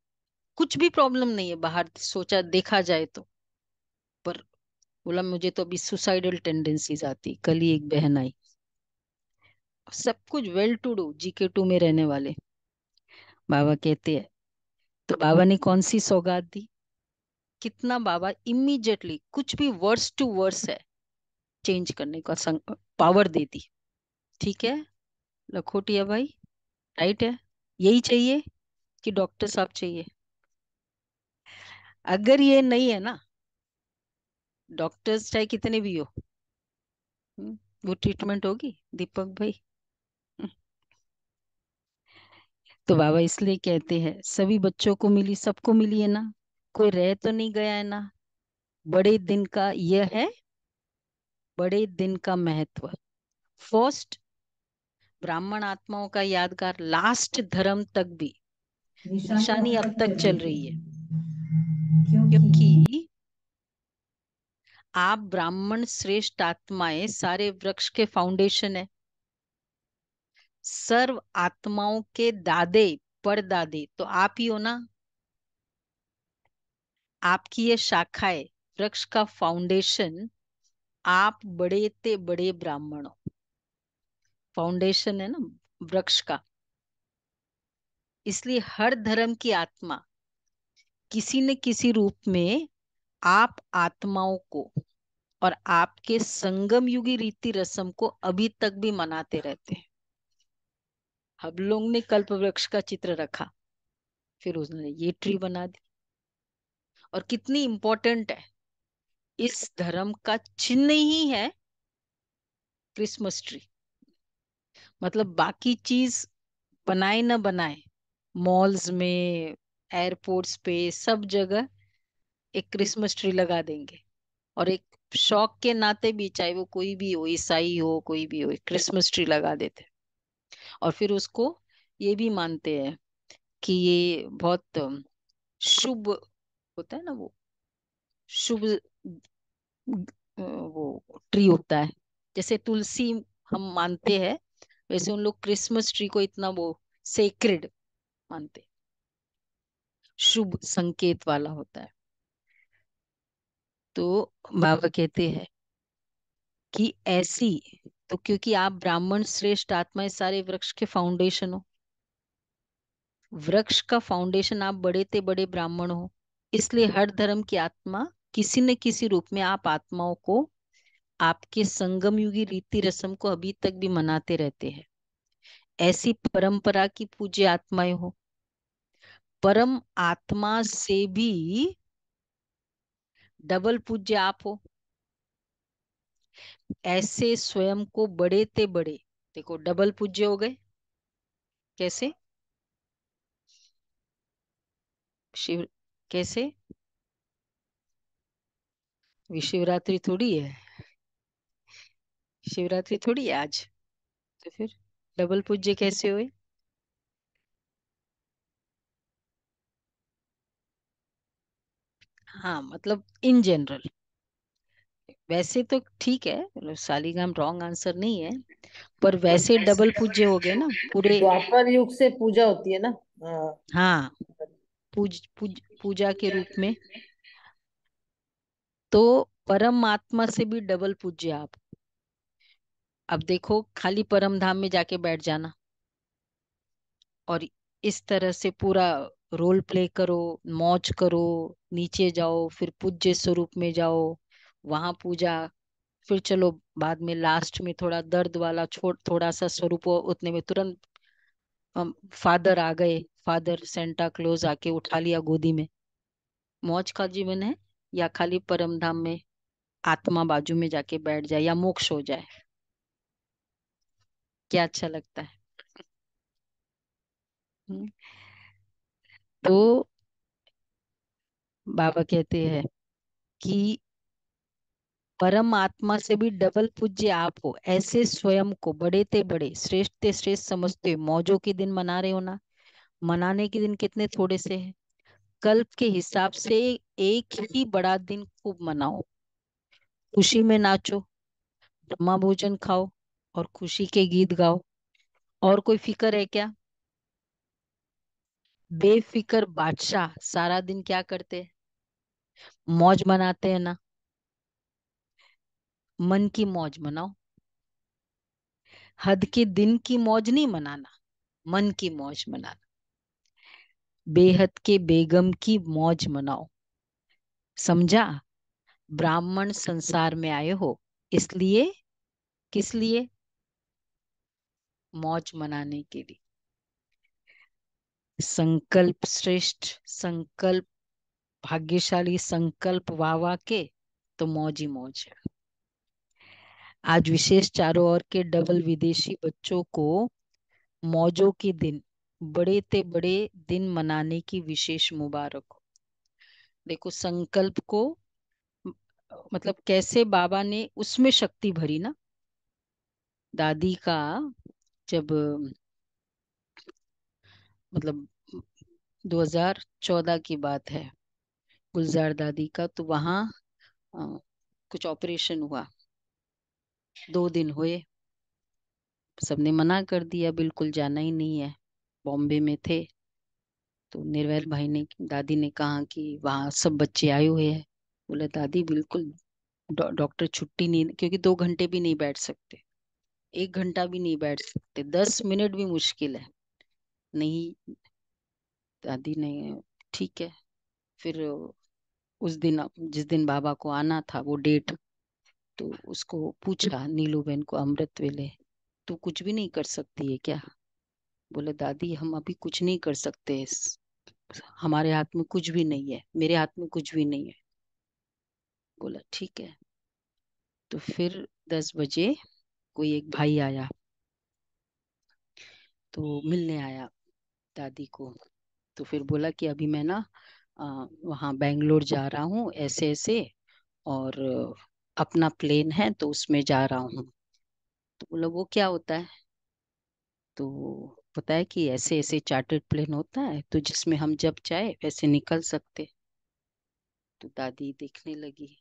कुछ भी प्रॉब्लम नहीं है बाहर सोचा देखा जाए तो। पर बोला मुझे तो अभी सुसाइडल टेंडेंसीज आती। कल ही एक बहन आई, सब कुछ वेल टू डू, जीके 2 में रहने वाले। बाबा कहते हैं, तो बाबा ने कौन सी सौगात दी? कितना बाबा इमीडिएटली कुछ भी वर्ड्स टू वर्ड्स है चेंज करने का पावर दे दी। ठीक है लखोटिया भाई, राइट है? यही चाहिए कि डॉक्टर साहब चाहिए? अगर ये नहीं है ना, डॉक्टर्स चाहे कितने भी हो, वो ट्रीटमेंट होगी दीपक भाई? तो बाबा इसलिए कहते हैं सभी बच्चों को मिली, सबको मिली है ना, कोई रह तो नहीं गया है ना। बड़े दिन का यह है, बड़े दिन का महत्व। फर्स्ट ब्राह्मण आत्माओं का यादगार, लास्ट धर्म तक भी निशानी अब तक चल रही है, क्योंकि आप ब्राह्मण श्रेष्ठ आत्माएं सारे वृक्ष के फाउंडेशन है। सर्व आत्माओं के दादे परदादे तो आप ही हो ना। आपकी ये शाखाएं, वृक्ष का फाउंडेशन, आप बड़े ते बड़े ब्राह्मण हो। फाउंडेशन है ना वृक्ष का। इसलिए हर धर्म की आत्मा किसी न किसी रूप में आप आत्माओं को और आपके संगम युगी रीति रस्म को अभी तक भी मनाते रहते हैं। हम लोग ने कल्प वृक्ष का चित्र रखा, फिर उसने ये ट्री बना दी। और कितनी इंपॉर्टेंट है, इस धर्म का चिन्ह ही है क्रिसमस ट्री। मतलब बाकी चीज बनाए ना बनाए, मॉल्स में, एयरपोर्ट्स पे, सब जगह एक क्रिसमस ट्री लगा देंगे। और एक शौक के नाते भी, चाहे वो कोई भी हो, ईसाई हो कोई भी हो, एक क्रिसमस ट्री लगा देते हैं। और फिर उसको ये भी मानते हैं कि ये बहुत शुभ होता है ना, वो शुभ वो ट्री होता है। जैसे तुलसी हम मानते हैं, वैसे उन लोग क्रिसमस ट्री को इतना वो सेक्रेड मानते, शुभ संकेत वाला होता है। तो बाबा कहते हैं कि ऐसी, तो क्योंकि आप ब्राह्मण श्रेष्ठ आत्माएं सारे वृक्ष के फाउंडेशन हो, वृक्ष का फाउंडेशन आप बड़े ते बड़े ब्राह्मण हो, इसलिए हर धर्म की आत्मा किसी न किसी रूप में आप आत्माओं को आपके संगम युगी रीति रस्म को अभी तक भी मनाते रहते हैं। ऐसी परंपरा की पूज्य आत्माएं हो। परम आत्मा से भी डबल पूज्य आप हो। ऐसे स्वयं को बड़े ते बड़े, देखो डबल पूज्य हो गए। कैसे? शिव कैसे? शिवरात्रि थोड़ी है, शिवरात्रि थोड़ी है आज, तो फिर डबल पूज्य कैसे हुए? हाँ मतलब इन जनरल, वैसे तो ठीक है, सालिग्राम रॉन्ग आंसर नहीं है, पर वैसे डबल पूज्य हो गए ना पूरे। द्वापर युग से पूजा होती है ना। हाँ। हाँ, पूजा के रूप में। तो परम आत्मा से भी डबल पूज्य आप। अब देखो खाली परम धाम में जाके बैठ जाना और इस तरह से पूरा रोल प्ले करो, मौज करो, नीचे जाओ, फिर पूज्य स्वरूप में जाओ, वहां पूजा फिर चलो बाद में लास्ट में थोड़ा दर्द वाला थोड़ा सा स्वरूप हुआ, उतने में तुरंत फादर आ गए। फादर सेंटा क्लोज आके उठा लिया गोदी में। मौज का जीवन है, या खाली परम धाम में आत्मा बाजू में जाके बैठ जाए, या मोक्ष हो जाए? क्या अच्छा लगता है? हम्म, तो बाबा कहते हैं कि परम आत्मा से भी डबल पूज्य आप हो, ऐसे स्वयं को बड़े ते बड़े श्रेष्ठ ते श्रेष्ठ समझते हो। मौजों के दिन मना रहे हो ना, मनाने के दिन कितने थोड़े से हैं। कल्प के हिसाब से एक ही बड़ा दिन खूब मनाओ, खुशी में नाचो, ब्रह्मा भोजन खाओ और खुशी के गीत गाओ। और कोई फिक्र है क्या? बेफिक्र बादशाह सारा दिन क्या करते हैं? मौज मनाते हैं ना। मन की मौज मनाओ। हद के दिन की मौज नहीं मनाना, मन की मौज मनाना। बेहद के बेगम की मौज मनाओ। समझा? ब्राह्मण संसार में आए हो, इसलिए, किस लिए? मौज मनाने के लिए। संकल्प श्रेष्ठ, संकल्प भाग्यशाली, संकल्प वाह वाह के, तो मौज ही मौज है। आज विशेष चारों ओर के डबल विदेशी बच्चों को मौजों के दिन, बड़े ते बड़े दिन मनाने की विशेष मुबारक हो। देखो संकल्प को, म- मतलब कैसे बाबा ने उसमें शक्ति भरी ना। दादी का जब, मतलब 2014 की बात है, गुलजार दादी का, तो वहाँ कुछ ऑपरेशन हुआ। 2 दिन हुए, सबने मना कर दिया, बिल्कुल जाना ही नहीं है। बॉम्बे में थे, तो निर्वैल भाई ने, दादी ने कहा कि वहाँ सब बच्चे आए हुए हैं। बोले दादी बिल्कुल, डॉक्टर छुट्टी नहीं, क्योंकि 2 घंटे भी नहीं बैठ सकते, 1 घंटा भी नहीं बैठ सकते, 10 मिनट भी मुश्किल है। नहीं, दादी ने, ठीक है। फिर उस दिन, जिस दिन बाबा को आना था वो डेट, तो उसको पूछा नीलू बहन को, अमृत वेले तू कुछ भी नहीं कर सकती है क्या? बोले दादी हम अभी कुछ नहीं कर सकते, हमारे हाथ में कुछ भी नहीं है, मेरे हाथ में कुछ भी नहीं है। बोला ठीक है। तो फिर 10 बजे कोई एक भाई आया, तो मिलने आया दादी को। तो फिर बोला कि अभी मैं ना वहाँ बेंगलोर जा रहा हूँ ऐसे ऐसे, और अपना प्लेन है तो उसमें जा रहा हूँ। तो बोला वो क्या होता है? तो पता है कि ऐसे ऐसे चार्टर्ड प्लेन होता है, तो जिसमें हम जब चाहे वैसे निकल सकते। तो दादी देखने लगी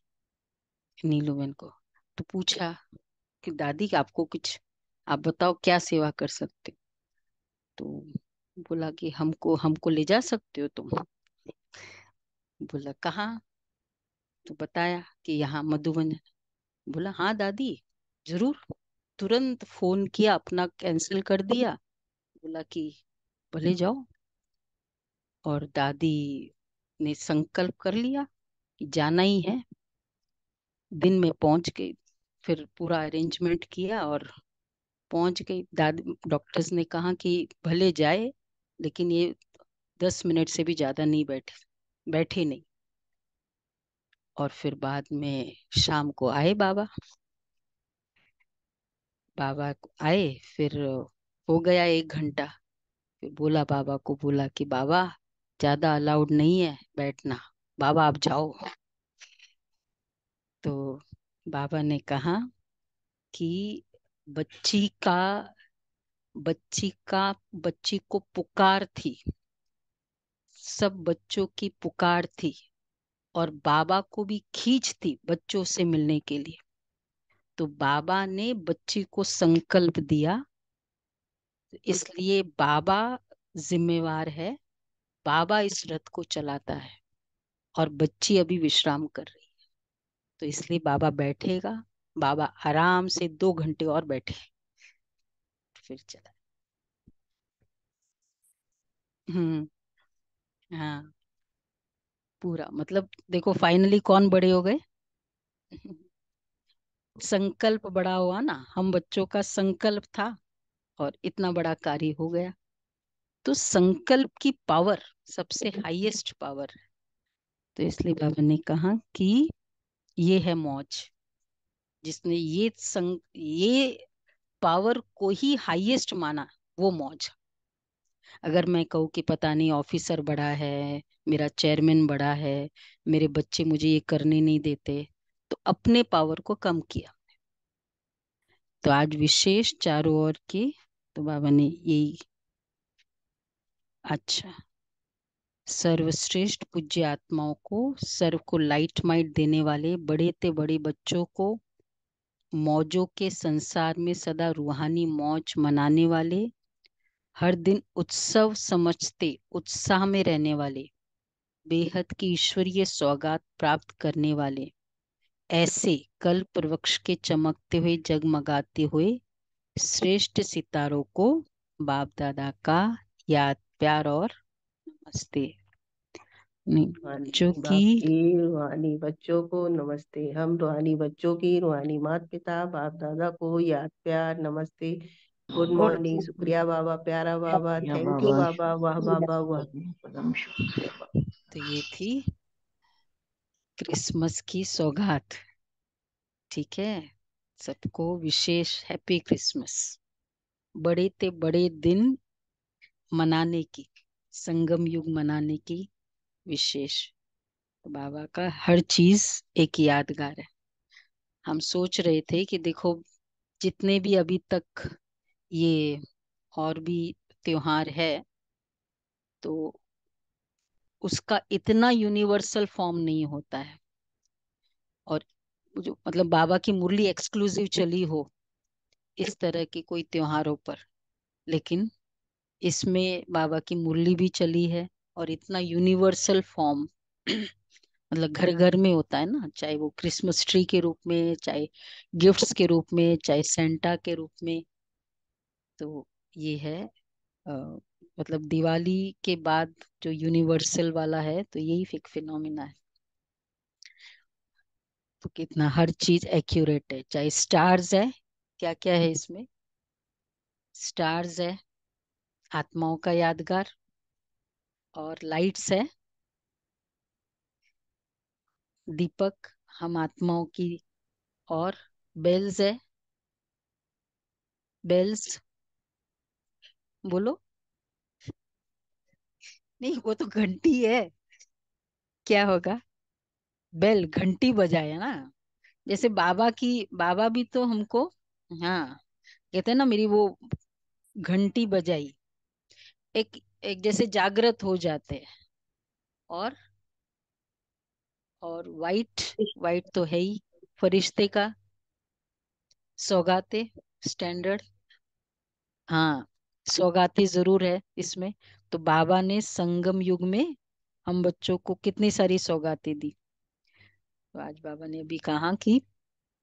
नीलू बहन को, तो पूछा कि दादी आपको कुछ, आप बताओ क्या सेवा कर सकते? तो बोला कि हमको हमको ले जा सकते हो तुम? बोला कहाँ? तो बताया कि यहाँ मधुबन। बोला हाँ दादी, जरूर। तुरंत फोन किया, अपना कैंसिल कर दिया। बोला कि भले जाओ। और दादी ने संकल्प कर लिया कि जाना ही है। दिन में पहुंच गई, फिर पूरा अरेंजमेंट किया और पहुंच गई। दादी, डॉक्टर्स ने कहा कि भले जाए, लेकिन ये 10 मिनट से भी ज्यादा नहीं बैठे, बैठे नहीं। और फिर बाद में शाम को आए बाबा। बाबा आए, फिर हो गया 1 घंटा। फिर बोला, बाबा को बोला कि बाबा ज्यादा अलाउड नहीं है बैठना, बाबा आप जाओ। तो बाबा ने कहा कि बच्ची का बच्ची का बच्ची को पुकार थी, सब बच्चों की पुकार थी, और बाबा को भी खींच थी बच्चों से मिलने के लिए। तो बाबा ने बच्ची को संकल्प दिया, इसलिए बाबा जिम्मेवार है, बाबा इस रथ को चलाता है, और बच्ची अभी विश्राम कर रही है। तो इसलिए बाबा बैठेगा। बाबा आराम से 2 घंटे और बैठे, फिर चला। हम्म। हाँ, पूरा मतलब देखो फाइनली कौन बड़े हो गए? संकल्प बड़ा हुआ ना, हम बच्चों का संकल्प था और इतना बड़ा कार्य हो गया। तो संकल्प की पावर सबसे हाईएस्ट पावर है। तो इसलिए बाबा ने कहा कि ये है मौज, जिसने ये पावर को ही हाईएस्ट माना, वो मौज। अगर मैं कहूँ कि पता नहीं ऑफिसर बड़ा है, मेरा चेयरमैन बड़ा है, मेरे बच्चे मुझे ये करने नहीं देते, तो अपने पावर को कम किया। तो आज विशेष चारों ओर की, तो बाबा ने यही, अच्छा, सर्वश्रेष्ठ पूज्य आत्माओं को, सर्व को लाइट माइट देने वाले, बड़े ते बड़े बच्चों को, मौजों के संसार में सदा रूहानी मौज मनाने वाले, हर दिन उत्सव समझते उत्साह में रहने वाले, बेहद की ईश्वरीय सौगात प्राप्त करने वाले, ऐसे कल्प वृक्ष के चमकते हुए जगमगाते हुए श्रेष्ठ सितारों को बाप दादा का याद प्यार और नमस्ते। जो कि बाप की रूहानी बच्चों को नमस्ते। हम रूहानी बच्चों की रूहानी माता पिता बाप दादा को याद प्यार नमस्ते। Good morning. शुक्रिया बाबा, प्यारा बाबा, थैंक यू बाबा, वाह बाबा वाह। तो ये थी क्रिसमस की सौगात। ठीक है, सबको विशेष हैप्पी क्रिसमस। बड़े ते बड़े दिन मनाने की, संगम युग मनाने की विशेष, तो बाबा का हर चीज एक यादगार है। हम सोच रहे थे कि देखो, जितने भी अभी तक ये और भी त्योहार है, तो उसका इतना यूनिवर्सल फॉर्म नहीं होता है, और जो मतलब बाबा की मुरली एक्सक्लूसिव चली हो इस तरह के कोई त्योहारों पर, लेकिन इसमें बाबा की मुरली भी चली है, और इतना यूनिवर्सल फॉर्म मतलब घर घर में होता है ना, चाहे वो क्रिसमस ट्री के रूप में, चाहे गिफ्ट्स के रूप में, चाहे सेंटा के रूप में। तो ये है अ, मतलब दिवाली के बाद जो यूनिवर्सल वाला है, तो यही फिक फिनोमिना है। तो कितना हर चीज एक्यूरेट है, चाहे स्टार्स है, क्या क्या है इसमें, स्टार्स है आत्माओं का यादगार, और लाइट्स है दीपक हम आत्माओं की, और बेल्स है, बेल्स बोलो, नहीं वो तो घंटी है, क्या होगा, बेल घंटी बजाए ना, जैसे बाबा की, बाबा भी तो हमको, हाँ, कहते हैं ना मेरी वो घंटी बजाई, एक एक जैसे जागृत हो जाते हैं। और वाइट, वाइट तो है ही फरिश्ते का, सौगाते स्टैंडर्ड, हाँ, सौगाते जरूर है इसमें। तो बाबा ने संगम युग में हम बच्चों को कितनी सारी सौगातें दी। तो आज बाबा ने भी कहा कि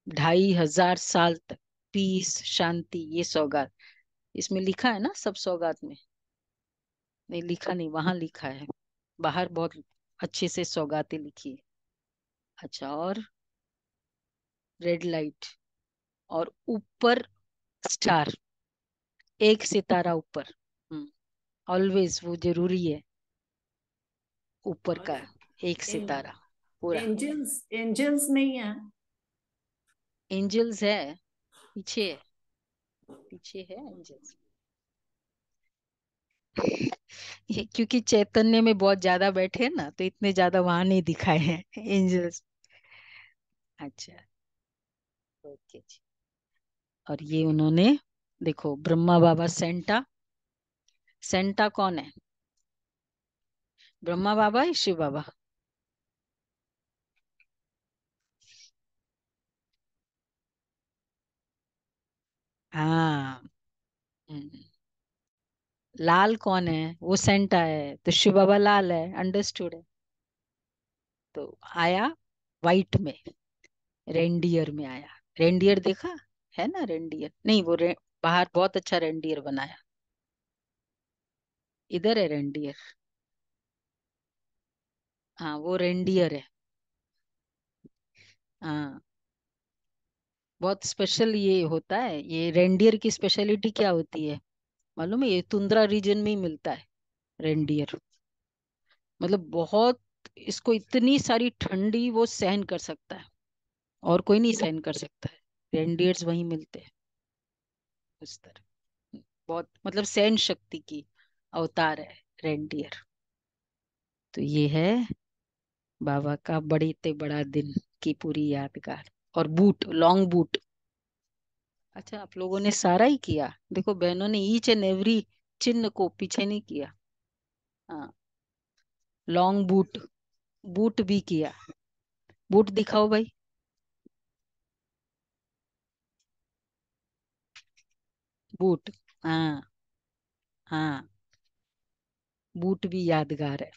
2500 साल तक पीस शांति, ये सौगात इसमें लिखा है ना, सब सौगात में, नहीं लिखा नहीं, वहां लिखा है, बाहर बहुत अच्छे से सौगातें लिखी है। अच्छा, और रेड लाइट, और ऊपर स्टार, एक सितारा ऊपर, ऑलवेज वो जरूरी है, ऊपर का एक सितारा पूरा। एंजल्स, एंजल्स नहीं है। एंजल्स है, पीछे, पीछे है एंजल्स। ये क्योंकि चैतन्य में बहुत ज्यादा बैठे हैं ना, तो इतने ज्यादा वहां नहीं दिखाए हैं एंजल्स। अच्छा, ओके जी। और ये उन्होंने, देखो ब्रह्मा बाबा सेंटा, सेंटा कौन है, ब्रह्मा बाबा है शिव बाबा, हाँ, हम्म, लाल कौन है, वो सेंटा है, तो शिव बाबा लाल है, अंडरस्टूड है। तो आया वाइट में, रेंडियर में आया, रेंडियर देखा है ना, रेंडियर नहीं वो बाहर बहुत अच्छा रेंडियर बनाया, इधर है रेंडियर, हाँ वो रेंडियर है, हाँ, बहुत स्पेशल ये होता है। ये रेंडियर की स्पेशलिटी क्या होती है मालूम है? ये तुंद्रा रीजन में ही मिलता है रेंडियर। मतलब बहुत, इसको इतनी सारी ठंडी वो सहन कर सकता है, और कोई नहीं सहन कर सकता है। रेंडियर्स वहीं मिलते हैं उस तरह। बहुत मतलब सहन शक्ति की अवतार है रेंडियर। तो ये है बाबा का बड़ी ते बड़ा दिन की पूरी यादगार। और बूट, लॉन्ग बूट। अच्छा, आप लोगों ने सारा ही किया। देखो बहनों ने ईच एंड एवरी चिन्ह को पीछे नहीं किया। हाँ, लॉन्ग बूट, बूट भी किया। बूट दिखाओ भाई। बूट, हाँ हाँ, बूट भी यादगार है।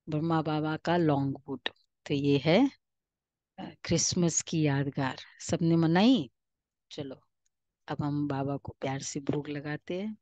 ब्रह्मा बाबा का लॉन्ग बूट। तो ये है क्रिसमस की यादगार। सबने मनाई। चलो अब हम बाबा को प्यार से भोग लगाते हैं।